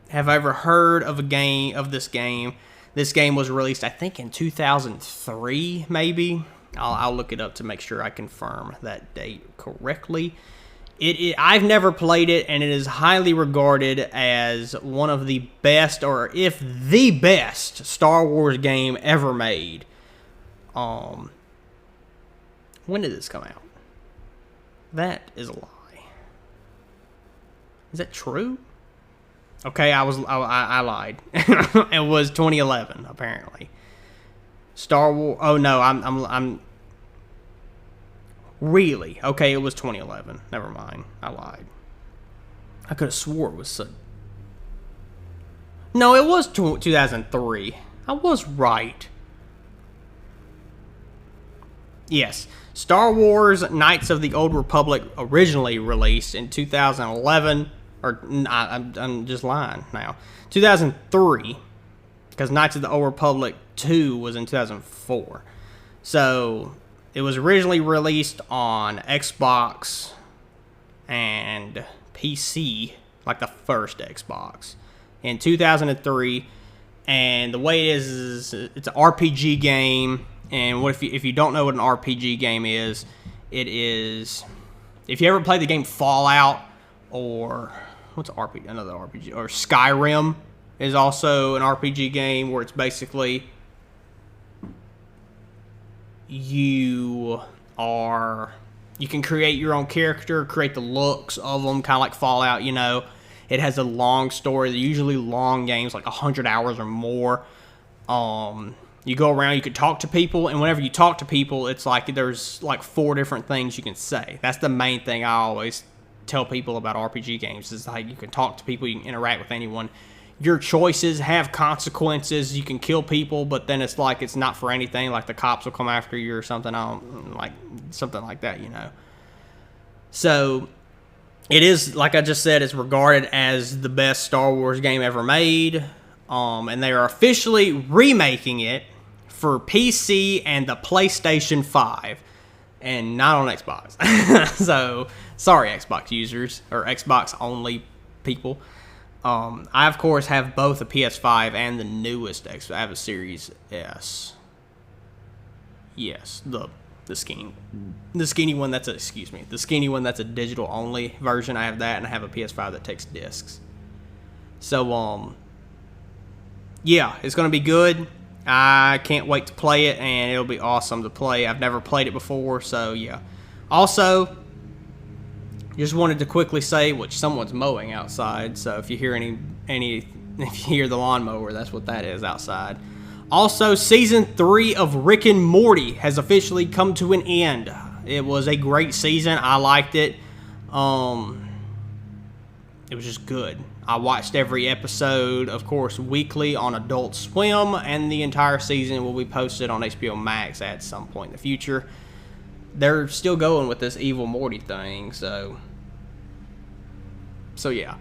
have ever heard of this game was released, I think, in 2003, maybe. I'll look it up to make sure I confirm that date correctly. I've never played it, and it is highly regarded as one of the best, or if the best, Star Wars game ever made. When did this come out? That is a lie. Is that true? Okay, I lied. It was 2011, apparently. Star Wars. Oh no, I'm. Really? Okay, it was 2011. Never mind. I lied. I could have swore it was so... No, it was 2003. I was right. Yes. Star Wars Knights of the Old Republic originally released in 2011. Or, I'm just lying now. 2003. Because Knights of the Old Republic 2 was in 2004. So... It was originally released on Xbox and PC, like the first Xbox, in 2003. And the way it is it's an RPG game. And if you don't know what an RPG game is, it is, if you ever played the game Fallout, or what's RPG? Another RPG, or Skyrim is also an RPG game where it's basically you can create your own character, create the looks of them, kind of like Fallout, you know. It has a long story. They're usually long games, like 100 hours or more. You go around, you can talk to people, and whenever you talk to people, it's like there's like 4 different things you can say. That's the main thing I always tell people about RPG games, is like you can talk to people, you can interact with anyone. Your choices have consequences. You can kill people, but then it's like it's not for anything. Like the cops will come after you or something. Something like that, you know. So it is, like I just said, it's regarded as the best Star Wars game ever made. And they are officially remaking it for PC and the PlayStation 5, and not on Xbox. So sorry, Xbox users or Xbox only people. I, of course, have both a PS5 and the newest Xbox. I have a Series S. Yes, the skinny one. The skinny one that's a digital only version. I have that, and I have a PS5 that takes discs. So, yeah, it's gonna be good. I can't wait to play it, and it'll be awesome to play. I've never played it before, so yeah. Also, just wanted to quickly say, which someone's mowing outside, so if you hear if you hear the lawnmower, that's what that is outside. Also, Season 3 of Rick and Morty has officially come to an end. It was a great season. I liked it. It was just good. I watched every episode, of course, weekly on Adult Swim, and the entire season will be posted on HBO Max at some point in the future. They're still going with this evil Morty thing, so yeah.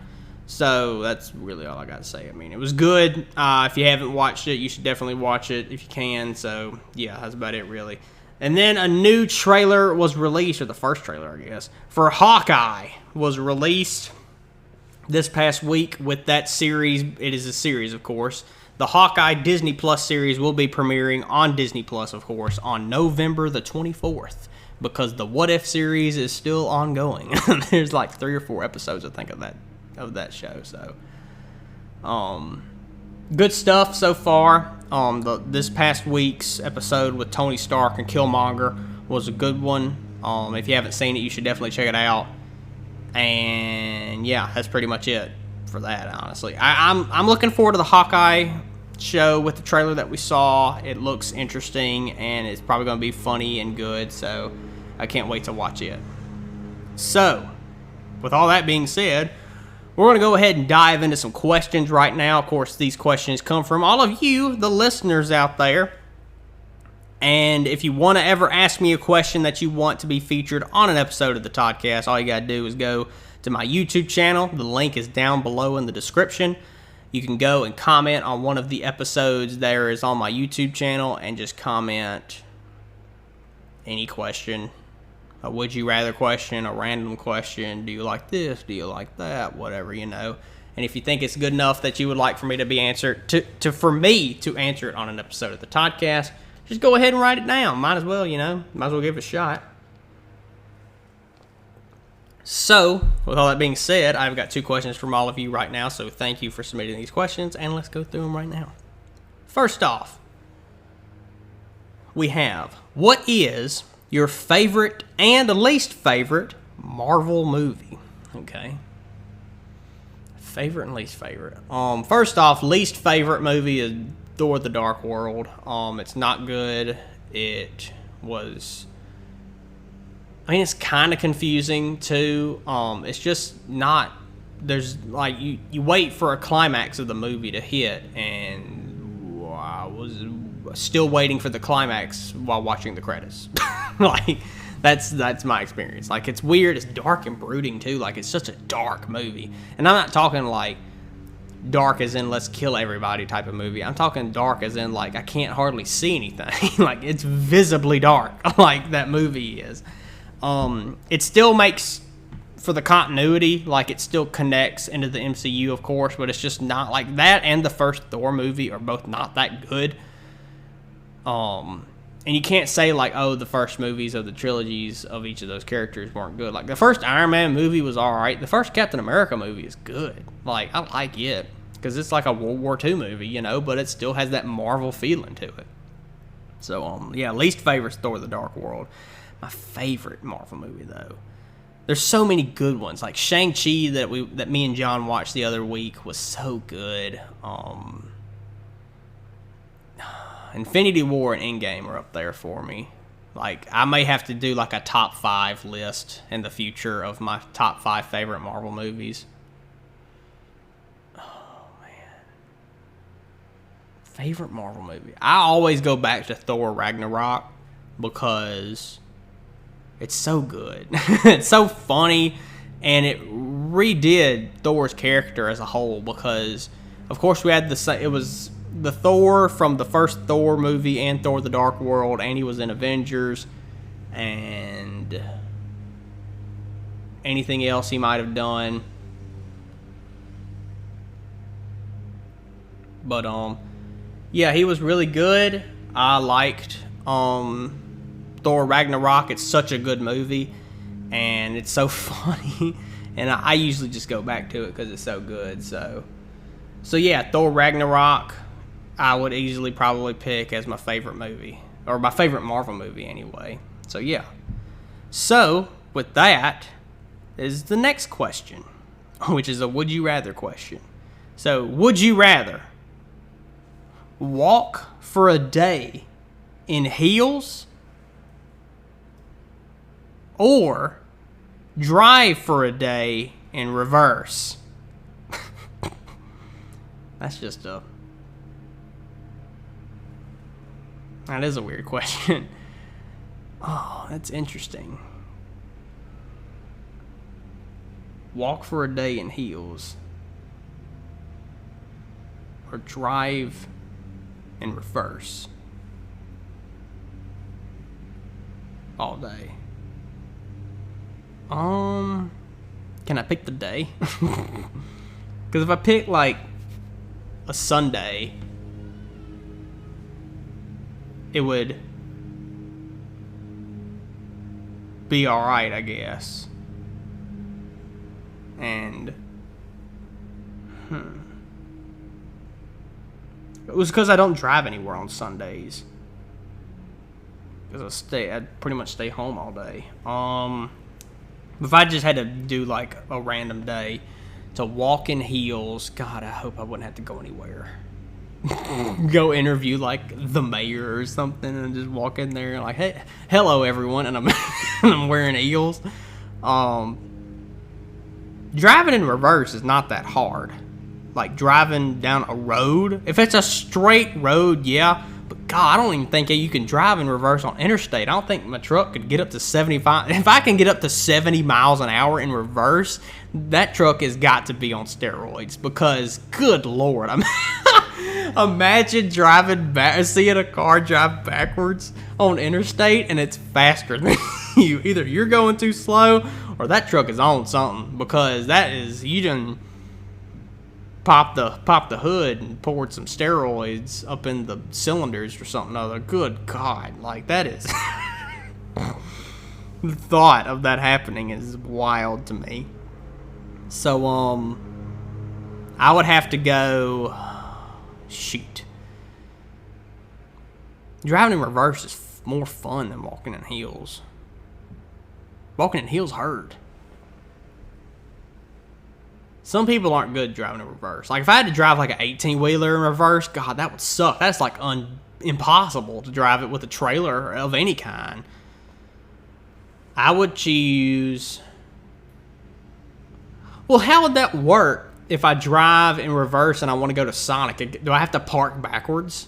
So that's really all I got to say. I mean, it was good. If you haven't watched it, you should definitely watch it if you can. So yeah, that's about it, really. And then a new trailer was released, or the first trailer, I guess, for Hawkeye was released this past week with that series. It is a series, of course. The Hawkeye Disney Plus series will be premiering on Disney Plus, of course, on November the 24th. Because the What If series is still ongoing. There's like 3 or 4 episodes, I think, of that show. So, good stuff so far. This past week's episode with Tony Stark and Killmonger was a good one. If you haven't seen it, you should definitely check it out. And yeah, that's pretty much it for that. Honestly, I'm looking forward to the Hawkeye show with the trailer that we saw. It looks interesting, and it's probably going to be funny and good. So I can't wait to watch it. So, with all that being said, we're going to go ahead and dive into some questions right now. Of course, these questions come from all of you, the listeners out there. And if you want to ever ask me a question that you want to be featured on an episode of the Toddcast, all you got to do is go to my YouTube channel. The link is down below in the description. You can go and comment on one of the episodes there is on my YouTube channel and just comment any question. A would you rather question, a random question, do you like this, do you like that, whatever, you know. And if you think it's good enough that you would like for me to be answered, for me to answer it on an episode of the Toddcast, just go ahead and write it down. Might as well, you know. Might as well give it a shot. So, with all that being said, I've got 2 questions from all of you right now. So, thank you for submitting these questions. And let's go through them right now. First off, we have, what is your favorite and least favorite Marvel movie? Okay. Favorite and least favorite. First off, least favorite movie is Thor: The Dark World. It's not good. It was, I mean, it's kind of confusing too. It's just not, there's like, you wait for a climax of the movie to hit, and I was still waiting for the climax while watching the credits. Like, that's my experience. Like, it's weird. It's dark and brooding too. Like, it's such a dark movie. And I'm not talking like dark as in let's kill everybody type of movie. I'm talking dark as in like I can't hardly see anything. Like, it's visibly dark. Like that movie is. It still makes for the continuity. Like, it still connects into the MCU, of course, but it's just not like that. And the first Thor movie are both not that good. And you can't say like, oh, the first movies of the trilogies of each of those characters weren't good. Like, the first Iron Man movie was all right. The first Captain America movie is good. Like, I like it because it's like a World War II movie, you know, but it still has that Marvel feeling to it. So, yeah, least favorite Thor: The Dark World. My favorite Marvel movie, though, there's so many good ones. Like Shang-Chi that me and John watched the other week was so good. Infinity War and Endgame are up there for me. Like, I may have to do like a top 5 list in the future of my top 5 favorite Marvel movies. Oh, man. Favorite Marvel movie. I always go back to Thor Ragnarok because it's so good. It's so funny, and it redid Thor's character as a whole because, of course, we had it was the Thor from the first Thor movie and Thor: The Dark World, and he was in Avengers, and anything else he might have done. But yeah, he was really good. I liked Thor Ragnarok. It's such a good movie, and it's so funny, and I usually just go back to it because it's so good. So yeah, Thor Ragnarok I would easily probably pick as my favorite movie, or my favorite Marvel movie anyway. So yeah. So with that is the next question, which is a would you rather question. So, would you rather walk for a day in heels or drive for a day in reverse? That's just a... That is a weird question. Oh, that's interesting. Walk for a day in heels or drive in reverse all day. Can I pick the day? Because if I pick like a Sunday, it would be alright, I guess. And it was because I don't drive anywhere on Sundays. Because I pretty much stay home all day. If I just had to do like a random day to walk in heels, God, I hope I wouldn't have to go anywhere. Go interview like the mayor or something and just walk in there and like, hey, hello everyone, and I'm wearing heels. Driving in reverse is not that hard. Like driving down a road, if it's a straight road, yeah. But God, I don't even think you can drive in reverse on interstate. I don't think my truck could get up to 75. If I can get up to 70 miles an hour in reverse, that truck has got to be on steroids because, good Lord, imagine driving back, seeing a car drive backwards on interstate and it's faster than you. Either you're going too slow or that truck is on something, because that is, you done pop the hood and poured some steroids up in the cylinders or something other. Good God, like that is the thought of that happening is wild to me. So I would have to go, shoot, driving in reverse is more fun than walking in heels. Walking in heels hurt. Some people aren't good driving in reverse. Like, if I had to drive like an 18-wheeler in reverse, God, that would suck. That's like impossible to drive it with a trailer of any kind. I would choose... Well, how would that work if I drive in reverse and I want to go to Sonic? Do I have to park backwards?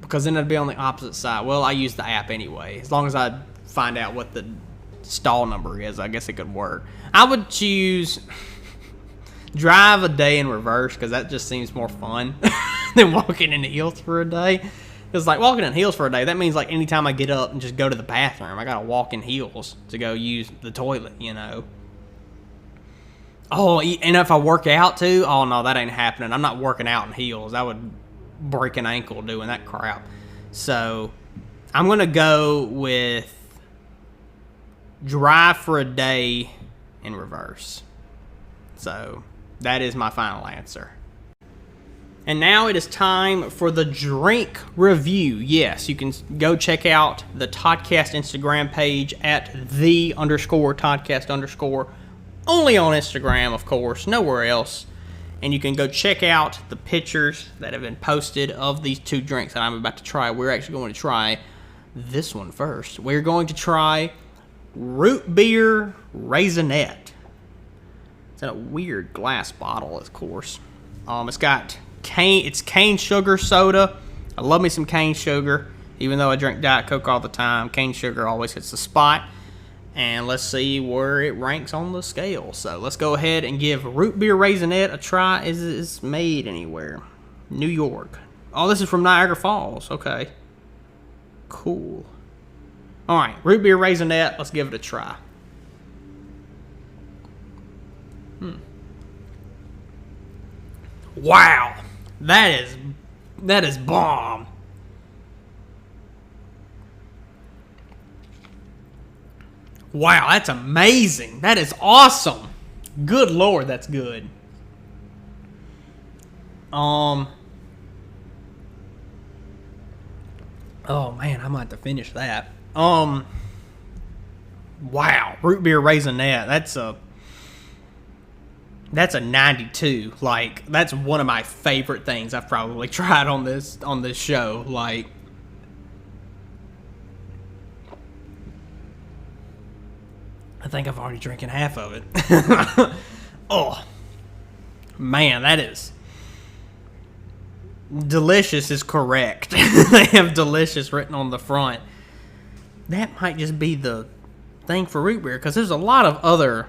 Because then it'd be on the opposite side. Well, I use the app anyway. As long as I find out what the stall number is, I guess it could work. I would choose drive a day in reverse because that just seems more fun than walking in heels for a day. Because like walking in heels for a day, that means like anytime I get up and just go to the bathroom, I gotta walk in heels to go use the toilet, you know. Oh, and if I work out too, oh no, that ain't happening. I'm not working out in heels. I would break an ankle doing that crap. So I'm gonna go with drive for a day in reverse. So that is my final answer. And now it is time for the drink review. Yes, you can go check out the Toddcast Instagram page at _Toddcast_. Only on Instagram, of course, nowhere else. And you can go check out the pictures that have been posted of these two drinks that I'm about to try. We're actually going to try this one first. We're going to try root beer raisinette. It's in a weird glass bottle, of course. It's got cane sugar soda. I love me some cane sugar. Even though I drink Diet Coke all the time, cane sugar always hits the spot. And let's see where it ranks on the scale. So let's go ahead and give root beer raisinette a try. Is this made anywhere? New York. Oh, this is from Niagara Falls. Okay. Cool. All right, root beer raisinette. Let's give it a try. Wow, that is bomb. Wow, that's amazing. That is awesome. Good Lord, that's good. Oh man, I might have to finish that. Wow, root beer raisinette. That's a 92. Like, that's one of my favorite things I've probably tried on this show. Like, I think I've already drinking half of it. Oh, man, that is delicious is correct. They have delicious written on the front. That might just be the thing for root beer, because there's a lot of other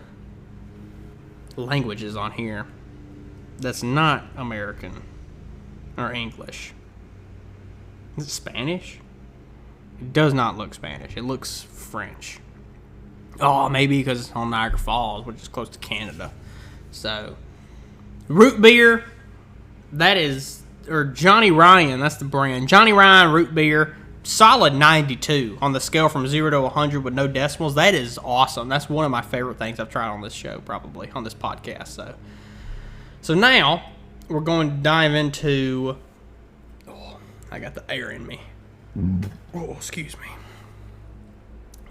languages on here that's not American or English. Is it Spanish? It does not look Spanish. It looks French. Oh, maybe because it's on Niagara Falls, which is close to Canada. So, root beer, that is, or Johnny Ryan, that's the brand. Johnny Ryan root beer, solid 92 on the scale from 0 to 100 with no decimals. That is awesome. That's one of my favorite things I've tried on this show, probably, on this podcast. So now, we're going to dive into, oh, I got the air in me. Oh, excuse me.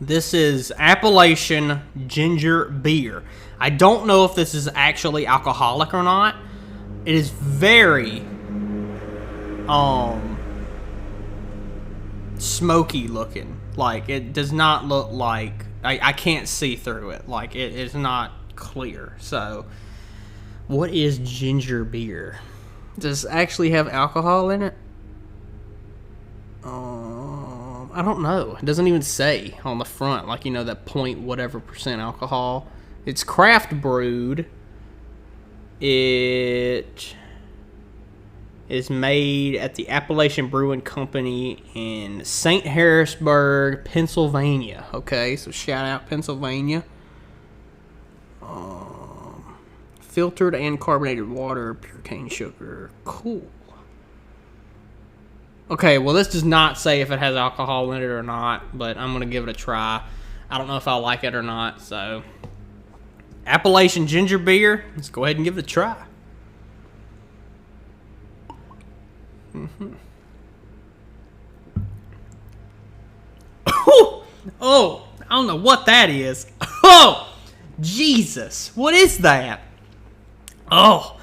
This is Appalachian ginger beer. I don't know if this is actually alcoholic or not. It is very smoky looking. Like, it does not look like, I can't see through it. Like, it is not clear. So, what is ginger beer? Does it actually have alcohol in it? don't know. It doesn't even say on the front, like, that point whatever % alcohol. It's craft brewed. It is made at the Appalachian Brewing Company in St. Harrisburg, Pennsylvania. Okay, so shout out Pennsylvania. Filtered and carbonated water, pure cane sugar. Cool. Okay, well, this does not say if it has alcohol in it or not, but I'm going to give it a try. I don't know if I'll like it or not, so. Appalachian ginger beer. Let's go ahead and give it a try. Oh, I don't know what that is. Oh, Jesus. What is that? Oh,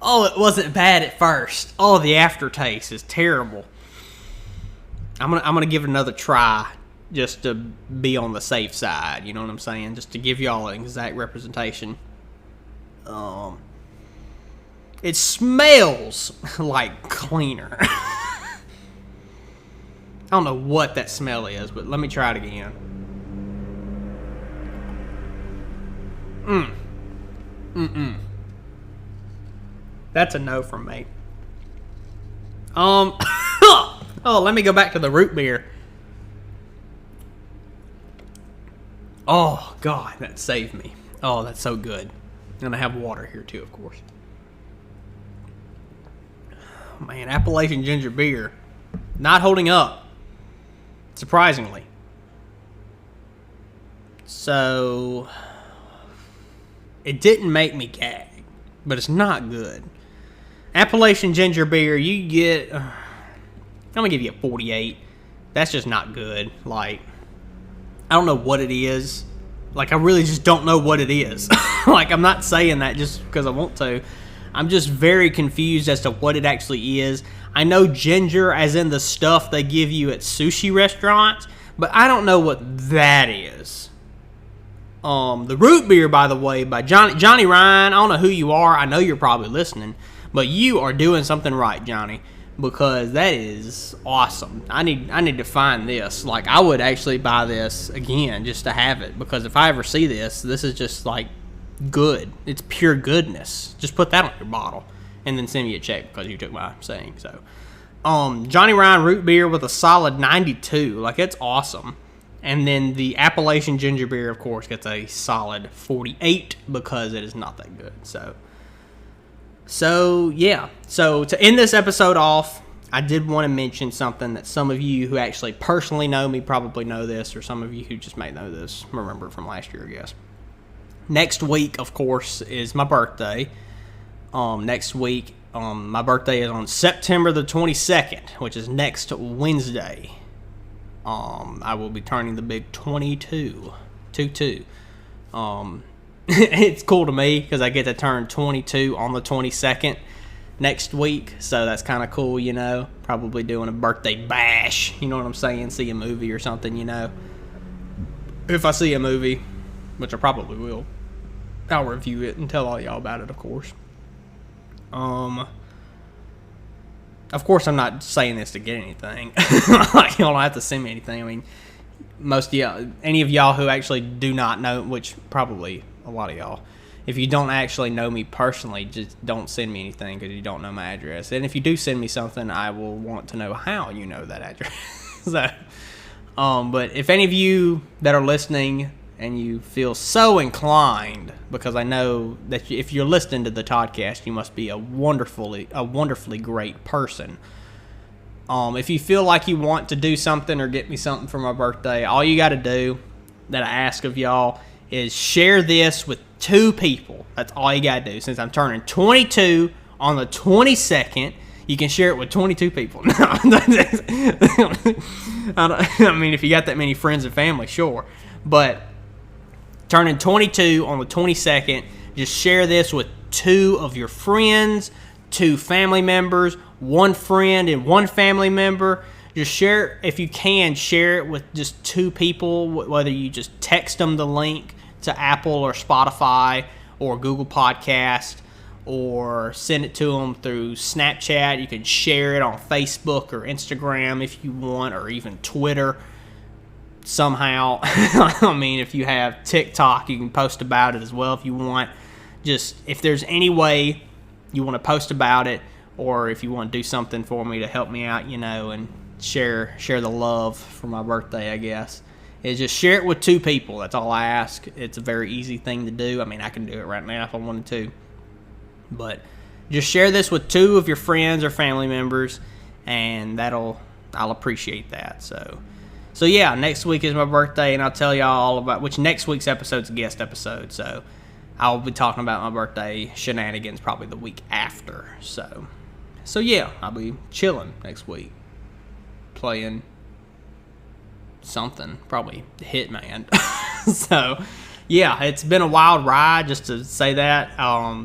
it wasn't bad at first. Oh, the aftertaste is terrible. I'm gonna give it another try just to be on the safe side. You know what I'm saying? Just to give y'all an exact representation. It smells like cleaner. I don't know what that smell is, but let me try it again. That's a no from me. Oh, let me go back to the root beer. Oh, God, that saved me. Oh, that's so good. And I have water here, too, of course. Oh, man, Appalachian ginger beer. Not holding up. Surprisingly. So, it didn't make me gag, but it's not good. Appalachian ginger beer, you get... I'm going to give you a 48. That's just not good. Like, I don't know what it is. Like, I really just don't know what it is. Like, I'm not saying that just because I want to. I'm just very confused as to what it actually is. I know ginger as in the stuff they give you at sushi restaurants, but I don't know what that is. The root beer, by the way, by Johnny Ryan. I don't know who you are. I know you're probably listening, but you are doing something right, Johnny, because that is awesome. I need to find this. Like, I would actually buy this again just to have it, because if I ever see this is just like good. It's pure goodness. Just put that on your bottle and then send me a check because you took my saying. So, Johnny Ryan root beer with a solid 92. Like, it's awesome. And then the Appalachian ginger beer, of course, gets a solid 48 because it is not that good. So yeah. So to end this episode off, I did want to mention something that some of you who actually personally know me probably know this, or some of you who just may know this, remember from last year, I guess. Next week, of course, is my birthday. Next week, my birthday is on September the 22nd, which is next Wednesday. I will be turning the big 22. It's cool to me because I get to turn 22 on the 22nd next week, so that's kind of cool, you know. Probably doing a birthday bash, you know what I'm saying? See a movie or something, you know. If I see a movie, which I probably will, I'll review it and tell all y'all about it, of course. Of course, I'm not saying this to get anything. Like, y'all don't have to send me anything. I mean, most of y'all, any of y'all who actually do not know, which probably a lot of y'all, if you don't actually know me personally, just don't send me anything because you don't know my address. And if you do send me something, I will want to know how you know that address. So, but if any of you that are listening and you feel so inclined, because I know that if you're listening to the Toddcast, you must be a wonderfully great person. If you feel like you want to do something or get me something for my birthday, all you got to do that I ask of y'all is share this with 2 people. That's all you got to do. Since I'm turning 22 on the 22nd, you can share it with 22 people. I mean, if you got that many friends and family, sure. But turning 22 on the 22nd, just share this with 2 of your friends, 2 family members, 1 friend and 1 family member. Just share, if you can, share it with just 2 people, whether you just text them the link to Apple or Spotify or Google Podcast, or send it to them through Snapchat. You can share it on Facebook or Instagram if you want, or even Twitter. somehow. I mean, if you have TikTok, you can post about it as well if you want. Just if there's any way you want to post about it, or if you want to do something for me to help me out, and share the love for my birthday, I guess, is just share it with 2 people. That's all I ask. It's a very easy thing to do. I mean, I can do it right now if I wanted to. But just share this with 2 of your friends or family members, and I'll appreciate that. So yeah, next week is my birthday, and I'll tell y'all all about, which next week's episode's a guest episode, so I'll be talking about my birthday shenanigans probably the week after. So yeah, I'll be chilling next week, playing something, probably Hitman. So yeah, it's been a wild ride, just to say that.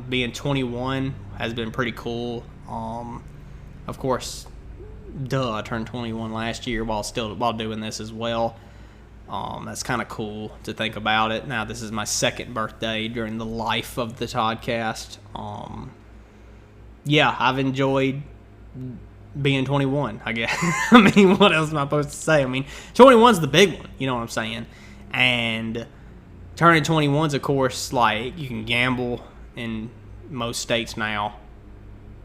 Being 21 has been pretty cool. Of course, I turned 21 last year while doing this as well. That's kind of cool to think about it. Now, this is my 2nd birthday during the life of the Toddcast. Yeah, I've enjoyed being 21, I guess. I mean, what else am I supposed to say? I mean, 21's the big one, you know what I'm saying? And turning 21's, of course, like, you can gamble in most states now.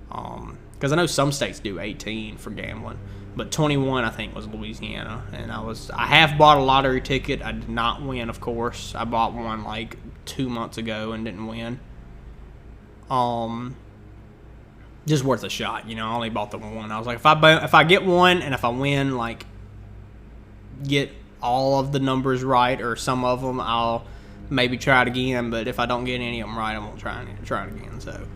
Because I know some states do 18 for gambling, but 21 I think was Louisiana, and I have bought a lottery ticket. I did not win, of course. I bought one like 2 months ago and didn't win. Just worth a shot, I only bought the one. I was like, if I get one and if I win, like, get all of the numbers right or some of them, I'll maybe try it again. But if I don't get any of them right, I won't try it again. So.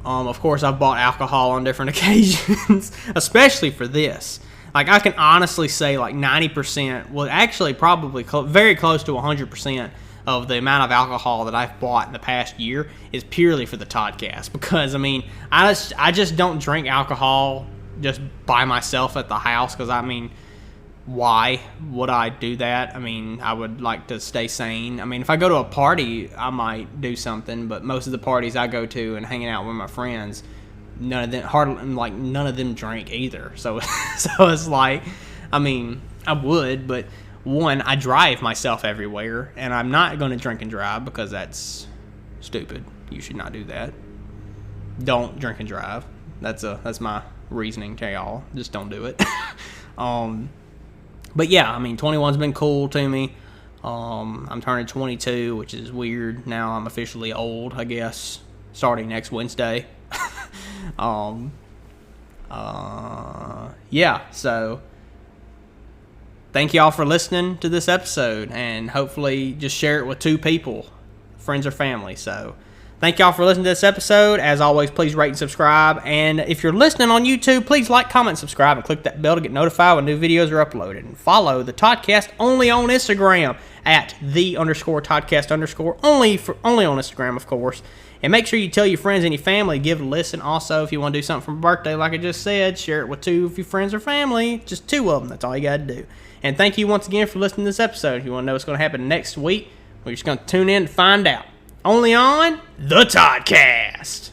Of course, I've bought alcohol on different occasions, especially for this. Like, I can honestly say, like, 90%, well, actually, probably very close to 100% of the amount of alcohol that I've bought in the past year is purely for the Toddcast. Because, I mean, I just don't drink alcohol just by myself at the house. Because, I mean, why would I do that? I mean, I would like to stay sane. I mean, if I go to a party, I might do something, but most of the parties I go to and hanging out with my friends, none of them drink either. So it's like, I mean, I would, but one, I drive myself everywhere, and I'm not going to drink and drive because that's stupid. You should not do that. Don't drink and drive. That's my reasoning to y'all. Just don't do it. But yeah, I mean, 21's been cool to me. I'm turning 22, which is weird. Now I'm officially old, I guess, starting next Wednesday. Yeah, so thank y'all for listening to this episode, and hopefully just share it with 2 people, friends or family. So thank y'all for listening to this episode. As always, please rate and subscribe. And if you're listening on YouTube, please like, comment, subscribe, and click that bell to get notified when new videos are uploaded. And follow the Toddcast only on Instagram at @the_Toddcast_, only on Instagram, of course. And make sure you tell your friends and your family, give it a listen. Also, if you want to do something for my birthday, like I just said, share it with 2 of your friends or family. Just 2 of them. That's all you got to do. And thank you once again for listening to this episode. If you want to know what's going to happen next week, we're just going to tune in to find out. Only on the Toddcast.